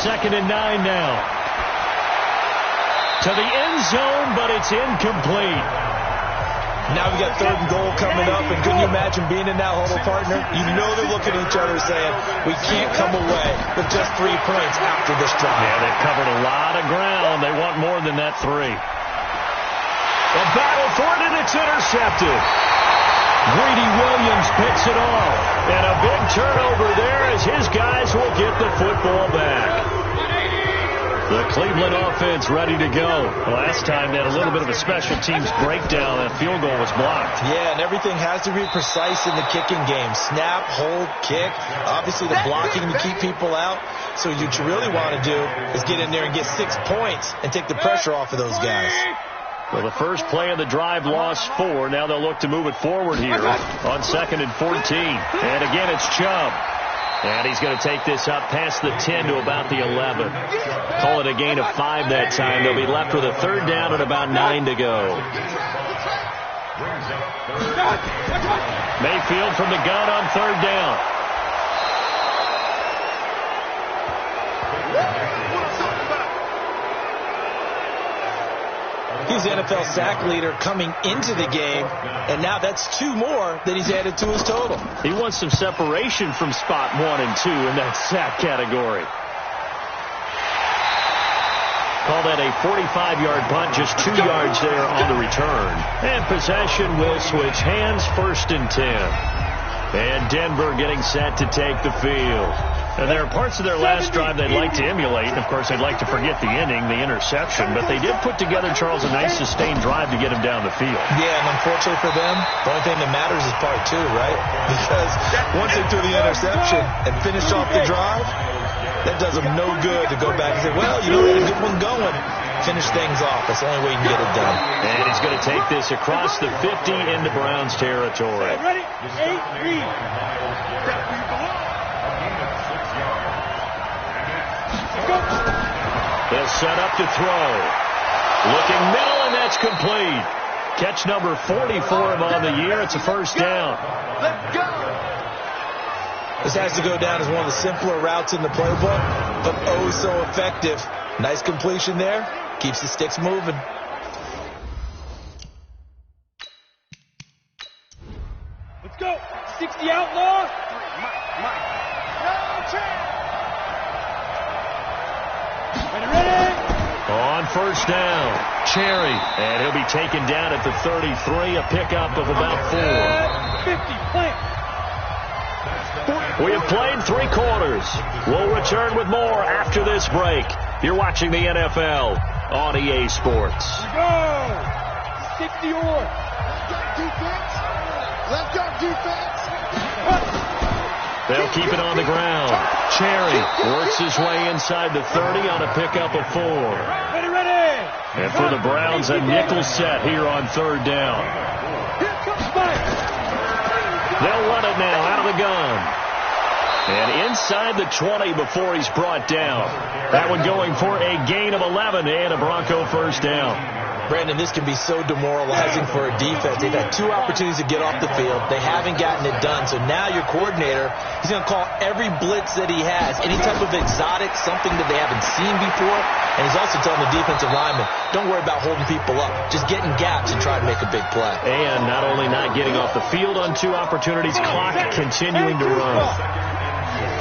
2nd and 9 now. To the end zone, but it's incomplete. Now we got 3rd and goal coming up, and can you imagine being in that huddle, partner? You know they're looking at each other saying, we can't come away with just 3 points after this drive. Yeah, they've covered a lot of ground. They want more than that 3. A battle for it, and it's intercepted. Greedy Williams picks it off. And a big turnover there as his guys will get the football back. The Cleveland offense ready to go. Last time they had a little bit of a special teams breakdown. That field goal was blocked. Yeah, and everything has to be precise in the kicking game. Snap, hold, kick. Obviously the blocking to keep people out. So what you really want to do is get in there and get 6 points and take the pressure off of those guys. Well, the first play of the drive lost 4. Now they'll look to move it forward here on 2nd and 14. And again, it's Chubb. And he's going to take this up past the 10 to about the 11. Call it a gain of 5 that time. They'll be left with a 3rd down and about 9 to go. Mayfield from the gun on 3rd down. He's the NFL sack leader coming into the game, and now that's 2 more that he's added to his total. He wants some separation from spot 1 and 2 in that sack category. Call that a 45-yard punt, just 2 yards there on the return. And possession will switch hands, 1st and 10. And Denver getting set to take the field. And there are parts of their last drive they'd like to emulate. Of course, they'd like to forget the inning, the interception. But they did put together, Charles, a nice sustained drive to get him down the field. Yeah, and unfortunately for them, the only thing that matters is part 2, right? Because once they threw the interception and finished off the drive, that does them no good to go back and say, well, you know, we had a good one going. Finish things off. That's the only way you can get it done. And he's going to take this across the 50 into Browns territory. Ready? 8, read. They'll set up to throw. Looking middle, and that's complete. Catch number 40 for him on the year. It's a first down. Let's go. This has to go down as one of the simpler routes in the playbook, but oh so effective. Nice completion there. Keeps the sticks moving. Let's go. 60 outlaw. Mike. No chance. Ready. On first down, Cherry. And he'll be taken down at the 33, a pickup of about 4. 50, plant. We have played 3 quarters. We'll return with more after this break. You're watching the NFL on EA Sports. Go. 60 or. Left guard defense. They'll keep it on the ground. Cherry works his way inside the 30 on a pickup of 4. Ready. And for the Browns, a nickel set here on third down. Here comes Mike. They'll run it now out of the gun. And inside the 20 before he's brought down. That one going for a gain of 11 and a Bronco first down. Brandon, this can be so demoralizing for a defense. They've had 2 opportunities to get off the field. They haven't gotten it done. So now your coordinator, he's going to call every blitz that he has, any type of exotic, something that they haven't seen before. And he's also telling the defensive lineman, don't worry about holding people up. Just get in gaps and try to make a big play. And not only not getting off the field on 2 opportunities, clock continuing to run.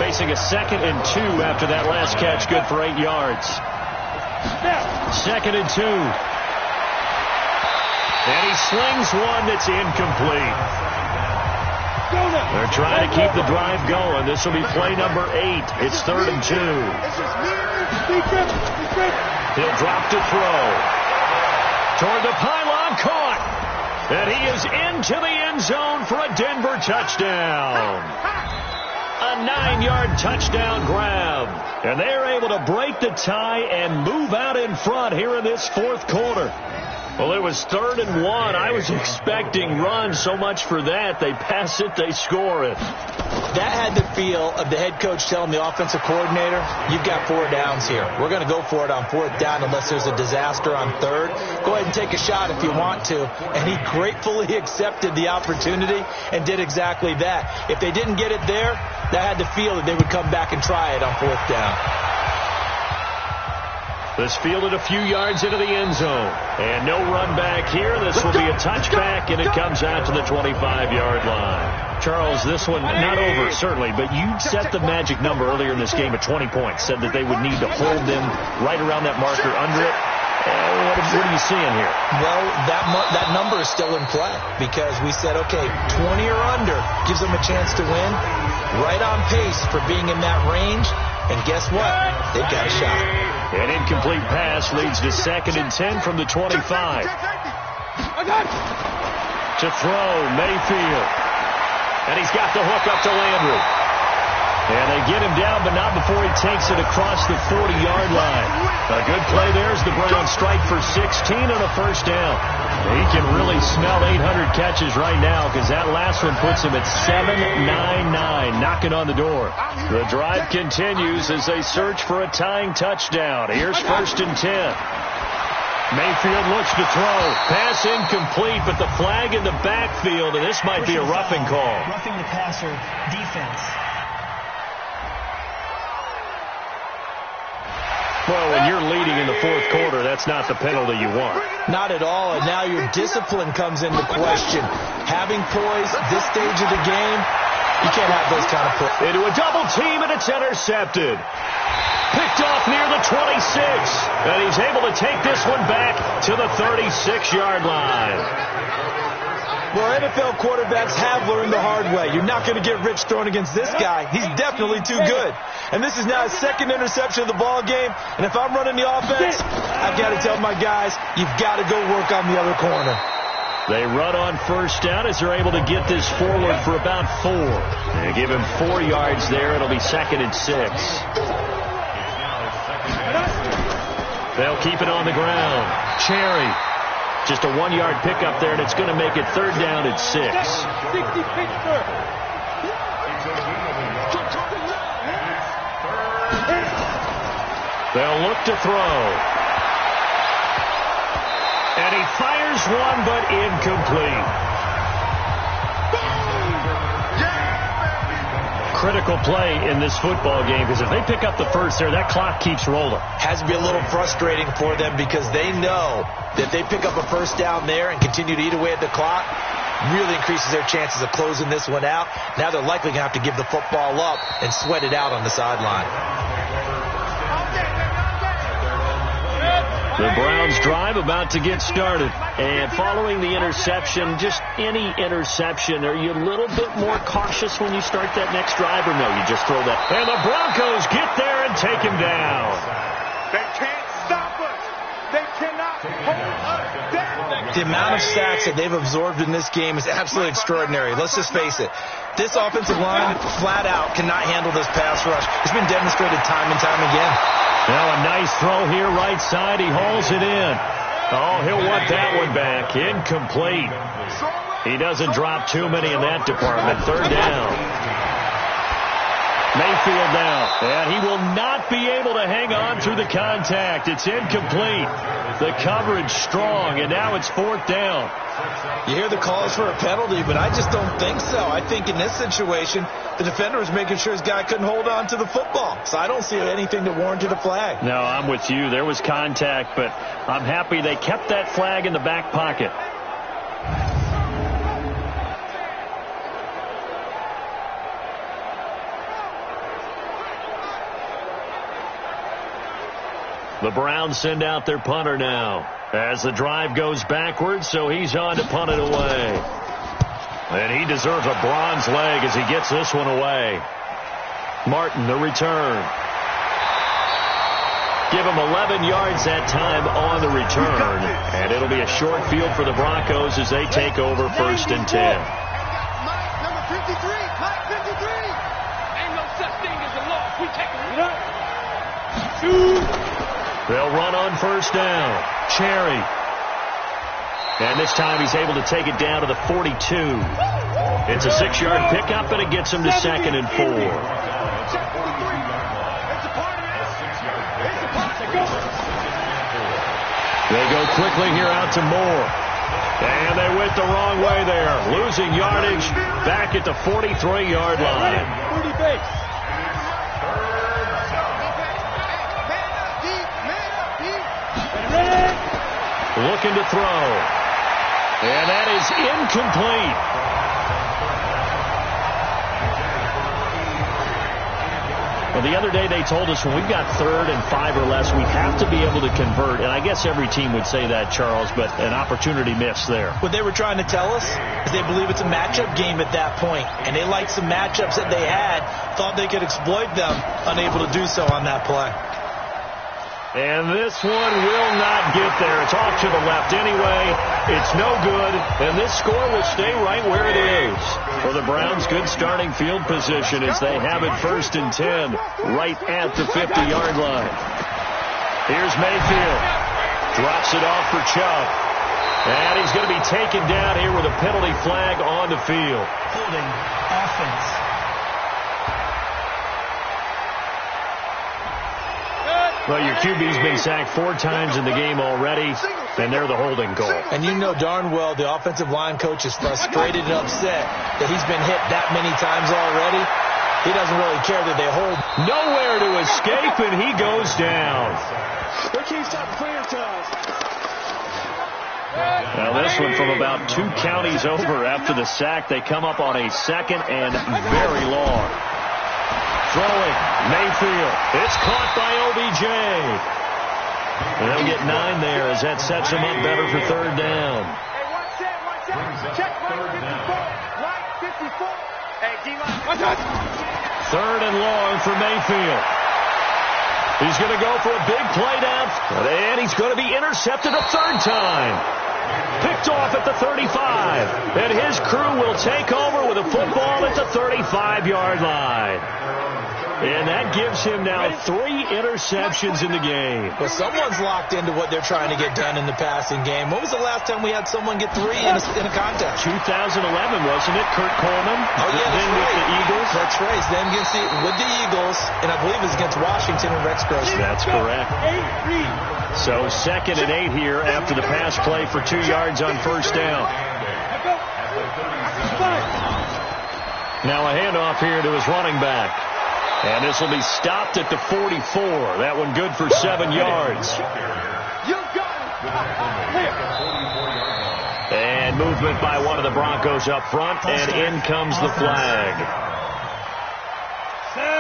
Facing a 2nd and 2 after that last catch, good for 8 yards. 2nd and 2. And he slings one that's incomplete. They're trying to keep the drive going. This will be play number 8. It's 3rd and 2. He'll drop to throw. Toward the pylon, caught. And he is into the end zone for a Denver touchdown. A 9-yard touchdown grab. And they're able to break the tie and move out in front here in this 4th quarter. Well, it was 3rd and 1. I was expecting runs, so much for that. They pass it, they score it. That had the feel of the head coach telling the offensive coordinator, you've got 4 downs here. We're going to go for it on 4th down unless there's a disaster on 3rd. Go ahead and take a shot if you want to. And he gratefully accepted the opportunity and did exactly that. If they didn't get it there, that had the feel that they would come back and try it on 4th down. This fielded a few yards into the end zone. And no run back here. This will be a touchback, and it comes out to the 25-yard line. Charles, this one not over, certainly, but you set the magic number earlier in this game at 20 points. Said that they would need to hold them right around that marker under it. What are you seeing here? Well, that number is still in play because we said, okay, 20 or under gives them a chance to win. Right on pace for being in that range. And guess what? They've got a shot. An incomplete pass leads to 2nd and 10 from the 25. To throw, Mayfield. And he's got the hook up to Landry. And they get him down, but not before he takes it across the 40-yard line. A good play there as the Browns strike for 16 and a first down. He can really smell 800 catches right now because that last one puts him at 799, knocking on the door. The drive continues as they search for a tying touchdown. Here's 1st and 10. Mayfield looks to throw. Pass incomplete, but the flag in the backfield, and this might be a roughing call. Roughing the passer, defense. Well, when you're leading in the 4th quarter, that's not the penalty you want. Not at all, and now your discipline comes into question. Having poise this stage of the game, you can't have those kind of plays. Into a double team, and it's intercepted. Picked off near the 26, and he's able to take this one back to the 36-yard line. Well, NFL quarterbacks have learned the hard way. You're not going to get rich throwing against this guy. He's definitely too good. And this is now his 2nd interception of the ball game. And if I'm running the offense, I've got to tell my guys, you've got to go work on the other corner. They run on 1st down as they're able to get this forward for about 4. They give him 4 yards there. It'll be 2nd and 6. They'll keep it on the ground. Cherry. Just a 1-yard pickup there, and it's going to make it 3rd down at 6. 60 Pittsburgh. They'll look to throw. And he fires one, but incomplete. Critical play in this football game, because if they pick up the first there, that clock keeps rolling. Has to be a little frustrating for them because they know that they pick up a first down there and continue to eat away at the clock, really increases their chances of closing this one out. Now they're likely going to have to give the football up and sweat it out on the sideline. The Browns drive about to get started. And following the interception, just any interception, are you a little bit more cautious when you start that next drive, or no, you just throw that? And the Broncos get there and take him down. They can't stop us. They cannot hold us down. The amount of sacks that they've absorbed in this game is absolutely extraordinary. Let's just face it. This offensive line, flat out, cannot handle this pass rush. It's been demonstrated time and time again. Now a nice throw here, right side. He hauls it in. Oh, he'll want that one back. Incomplete. He doesn't drop too many in that department. Third down. Mayfield now. And he will not be able to hang on through the contact. It's incomplete. The coverage strong, and now it's fourth down. You hear the calls for a penalty, but I just don't think so. I think in this situation, the defender was making sure his guy couldn't hold on to the football. So I don't see anything that warranted a flag. No, I'm with you. There was contact, but I'm happy they kept that flag in the back pocket. The Browns send out their punter now as the drive goes backwards, so he's on to punt it away. And he deserves a bronze leg as he gets this one away. Martin, the return. Give him 11 yards that time on the return. And it'll be a short field for the Broncos as they take over first and 10. Number 53. Mike 53. Ain't no such thing as a loss. We take it. They'll run on first down. Cherry. And this time he's able to take it down to the 42. It's a 6-yard pickup, and it gets him to second and 4. They go quickly here out to Moore. And they went the wrong way there. Losing yardage back at the 43-yard line. Looking to throw. And that is incomplete. Well, the other day they told us when we've got 3rd and 5 or less, we have to be able to convert. And I guess every team would say that, Charles, but an opportunity missed there. What they were trying to tell us is they believe it's a matchup game at that point. And they liked some matchups that they had, thought they could exploit them, unable to do so on that play. And this one will not get there. It's off to the left anyway. It's no good. And this score will stay right where it is. For the Browns, good starting field position as they have it first and 10 right at the 50-yard line. Here's Mayfield. Drops it off for Chubb. And he's going to be taken down here with a penalty flag on the field. Holding offense. Well, your QB's been sacked 4 times in the game already, and they're the holding call. And you know darn well the offensive line coach is frustrated and upset that he's been hit that many times already. He doesn't really care that they hold. Nowhere to escape, and he goes down. Now this one from about 2 counties over after the sack. They come up on a 2nd and very long. Throwing, Mayfield. It's caught by OBJ. And they'll get 9 there as that sets him up better for 3rd down. Hey, one set. Check right 54. Hey, D-line. 3rd and long for Mayfield. He's going to go for a big play down. And he's going to be intercepted a 3rd time. Picked off at the 35. And his crew will take over with a football at the 35-yard line. And that gives him now 3 interceptions in the game. But someone's locked into what they're trying to get done in the passing game. When was the last time we had someone get 3 in a contest? 2011, wasn't it? Kurt Coleman. Oh, yeah, then that's with right. the Eagles. That's right. Then with the Eagles, and I believe it's against Washington and Rex Grossman. That's correct. So 2nd and 8 here after the pass play for 2 yards on first down. Now a handoff here to his running back. And this will be stopped at the 44. That one good for 7 yards. And movement by one of the Broncos up front, and in comes the flag.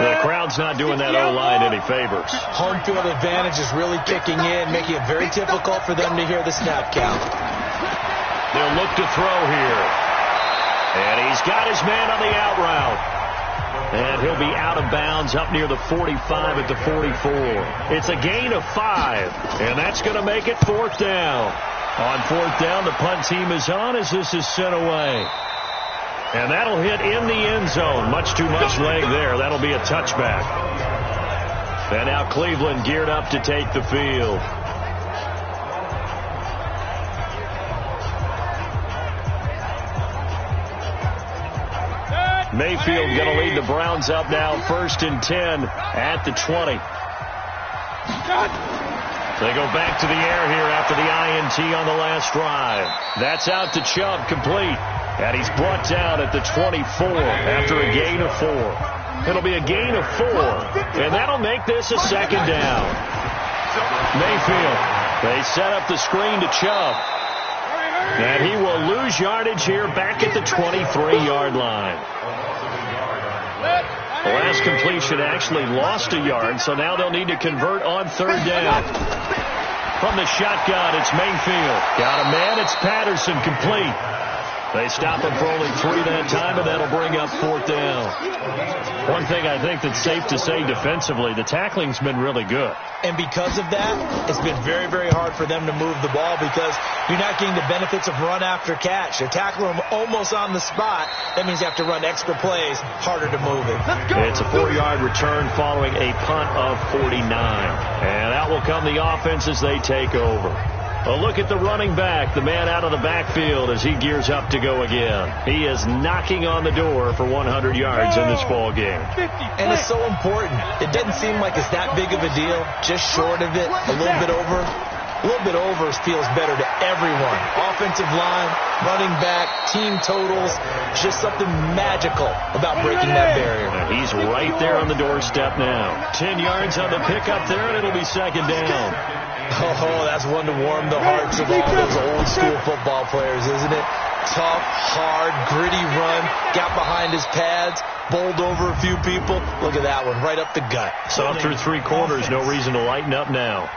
The crowd's not doing that O-line any favors. Home field advantage is really kicking in, making it very difficult for them to hear the snap count. They'll look to throw here. And he's got his man on the out route. And he'll be out of bounds up near the 45 at the 44. It's a gain of 5, and that's going to make it 4th down. On 4th down, the punt team is on as this is sent away. And that'll hit in the end zone. Much too much leg there. That'll be a touchback. And now Cleveland geared up to take the field. Mayfield going to lead the Browns up now, 1st and 10 at the 20. They go back to the air here after the INT on the last drive. That's out to Chubb, complete. And he's brought down at the 24 after a gain of 4. It'll be a gain of 4, and that'll make this a 2nd down. Mayfield, they set up the screen to Chubb. And he will lose yardage here back at the 23-yard line. The last completion actually lost a yard, so now they'll need to convert on 3rd down. From the shotgun, it's Mayfield. Got a man, it's Patterson, complete. They stop him for only 3 that time, and that'll bring up 4th down. One thing I think that's safe to say defensively, the tackling's been really good. And because of that, it's been very, very hard for them to move the ball because you're not getting the benefits of run after catch. They're tackling them almost on the spot. That means you have to run extra plays, harder to move it. It's a 4-yard return following a punt of 49. And out will come the offense as they take over. A look at the running back, the man out of the backfield as he gears up to go again. He is knocking on the door for 100 yards in this ball game. And it's so important. It doesn't seem like it's that big of a deal, just short of it, a little bit over. A little bit over feels better to everyone. Offensive line, running back, team totals, just something magical about breaking that barrier. And he's right there on the doorstep now. 10 yards on the pickup there, and it'll be 2nd down. Oh, that's one to warm the hearts of all those old school football players, isn't it? Tough, hard, gritty run, got behind his pads, bowled over a few people. Look at that one, right up the gut. Soft through 3 quarters, no reason to lighten up now.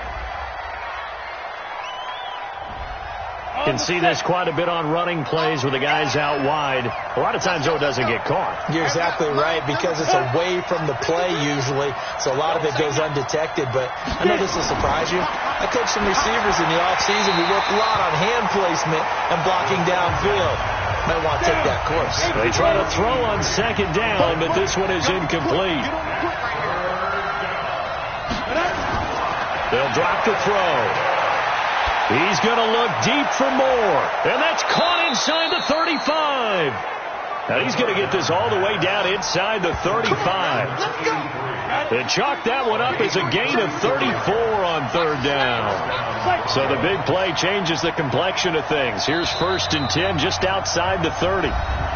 Can see this quite a bit on running plays with the guys out wide. A lot of times, though, it doesn't get caught. You're exactly right, because it's away from the play usually, so a lot of it goes undetected. But I know this will surprise you. I coached some receivers in the offseason. We worked a lot on hand placement and blocking downfield. Might want to take that course. They try to throw on 2nd down, but this one is incomplete. They'll drop the throw. He's going to look deep for more. And that's caught inside the 35. Now he's going to get this all the way down inside the 35. They chalk that one up as a gain of 34 on 3rd down. So the big play changes the complexion of things. Here's 1st and 10 just outside the 30.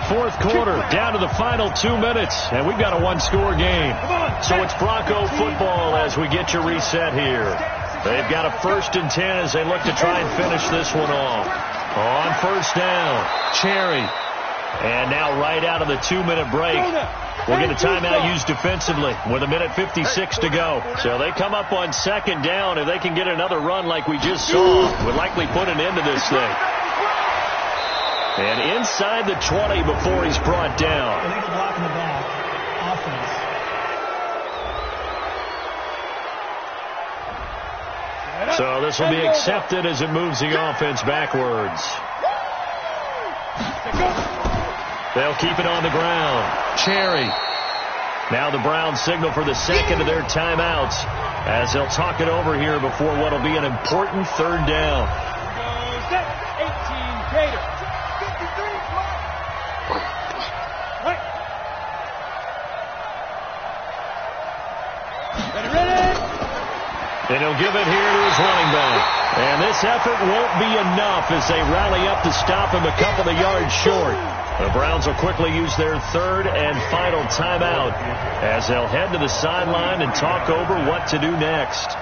4th quarter, down to the final 2 minutes, and we've got a 1-score game. So it's Bronco football as we get you reset here. They've got a 1st and 10 as they look to try and finish this one off. On 1st down, Cherry. And now right out of the 2-minute break, we'll get a timeout used defensively with 1:56 to go. So they come up on 2nd down. If they can get another run like we just saw, would likely put an end to this thing. And inside the 20 before he's brought down. Illegal block in the back. Offense. So this will be accepted as it moves the offense backwards. They'll keep it on the ground. Cherry. Now the Browns signal for the second of their timeouts as they'll talk it over here before what will be an important third down. 18 Gator. 53 Right. Ready. And he'll give it here to his running back. And this effort won't be enough as they rally up to stop him a couple of yards short. The Browns will quickly use their third and final timeout as they'll head to the sideline and talk over what to do next.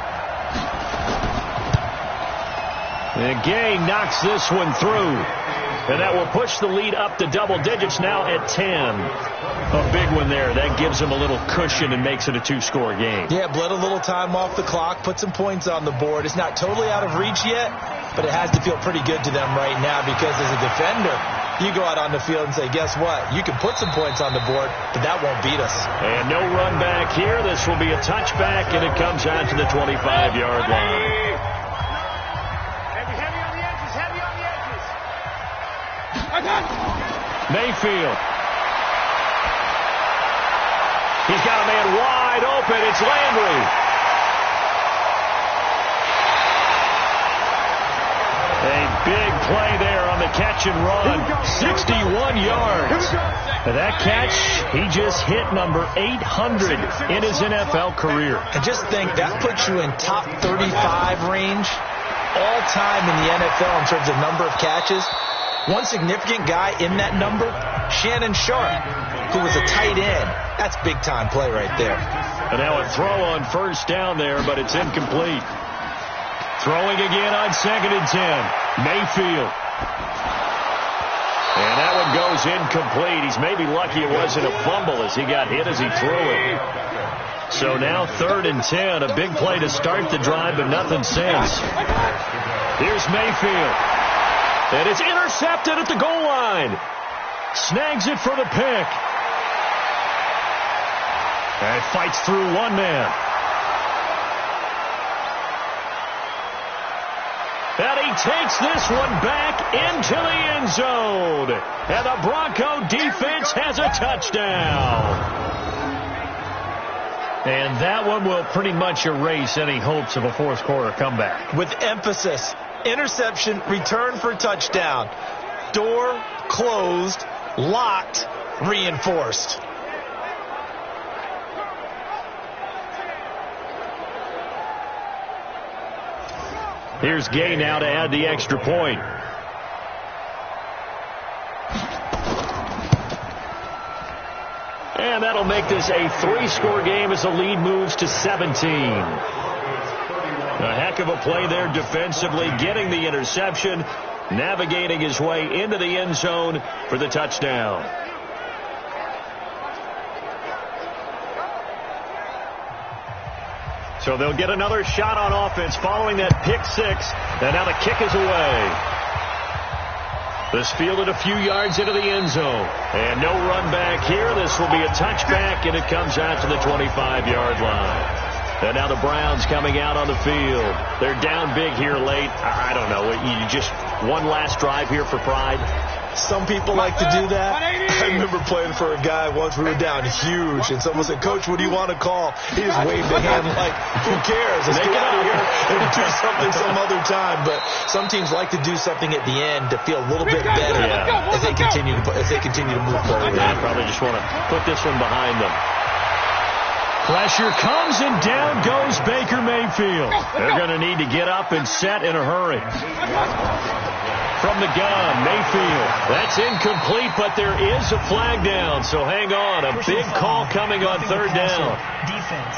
And Gay knocks this one through. And that will push the lead up to double digits now at 10. A big one there. That gives them a little cushion and makes it a two-score game. Yeah, bled a little time off the clock, put some points on the board. It's not totally out of reach yet, but it has to feel pretty good to them right now because as a defender, you go out on the field and say, guess what? You can put some points on the board, but that won't beat us. And no run back here. This will be a touchback, and it comes out to the 25-yard line. Mayfield. He's got a man wide open. It's Landry. A big play there on the catch and run. 61 yards. That catch, he just hit number 800 in his NFL career. And just think, that puts you in top 35 range all time in the NFL in terms of number of catches. One significant guy in that number, Shannon Sharp, who was a tight end. That's big-time play right there. And now a throw on first down there, but it's incomplete. Throwing again on 2nd and 10. Mayfield. And that one goes incomplete. He's maybe lucky it wasn't a fumble as he got hit as he threw it. So now 3rd and 10. A big play to start the drive, but nothing since. Here's Mayfield. And it's intercepted at the goal line. Snags it for the pick. And fights through one man. And he takes this one back into the end zone. And the Bronco defense has a touchdown. And that one will pretty much erase any hopes of a fourth quarter comeback. With emphasis. Interception, return for touchdown. Door closed, locked, reinforced. Here's Gay now to add the extra point. And that'll make this a 3-score game as the lead moves to 17. A heck of a play there defensively, getting the interception, navigating his way into the end zone for the touchdown. So they'll get another shot on offense following that pick six, and now the kick is away. This fielded a few yards into the end zone, and no run back here. This will be a touchback, and it comes out to the 25-yard line. And now the Browns coming out on the field. They're down big here late. I don't know. You just one last drive here for pride. Some people like to do that. I remember playing for a guy once. We were down huge, and someone said, "Coach, what do you want to call?" He just waved a hand like, "Who cares? Let's get out of here and do something some other time." But some teams like to do something at the end to feel a little bit better as they continue to move forward. Yeah, probably just want to put this one behind them. Pressure comes, and down goes Baker Mayfield. They're going to need to get up and set in a hurry. From the gun, Mayfield. That's incomplete, but there is a flag down, so hang on. A big call coming on 3rd down. Defense.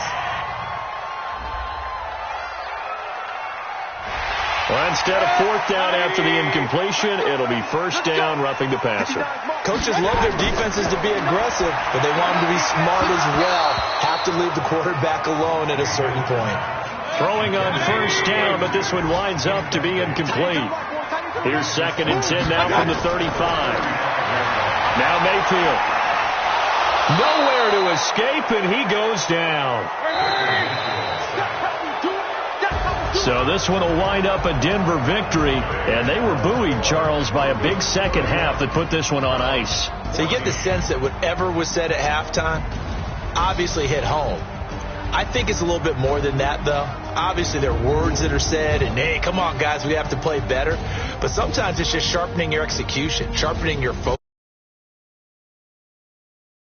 Well, instead of 4th down after the incompletion, it'll be 1st down, roughing the passer. Coaches love their defenses to be aggressive, but they want them to be smart as well. Have to leave the quarterback alone at a certain point. Throwing on 1st down, but this one winds up to be incomplete. Here's 2nd and 10 now from the 35. Now Mayfield. Nowhere to escape, and he goes down. So this one will wind up a Denver victory, and they were buoyed, Charles, by a big second half that put this one on ice. So you get the sense that whatever was said at halftime, obviously hit home. I think it's a little bit more than that, though. Obviously, there are words that are said, and, hey, come on, guys, we have to play better. But sometimes it's just sharpening your execution, sharpening your focus.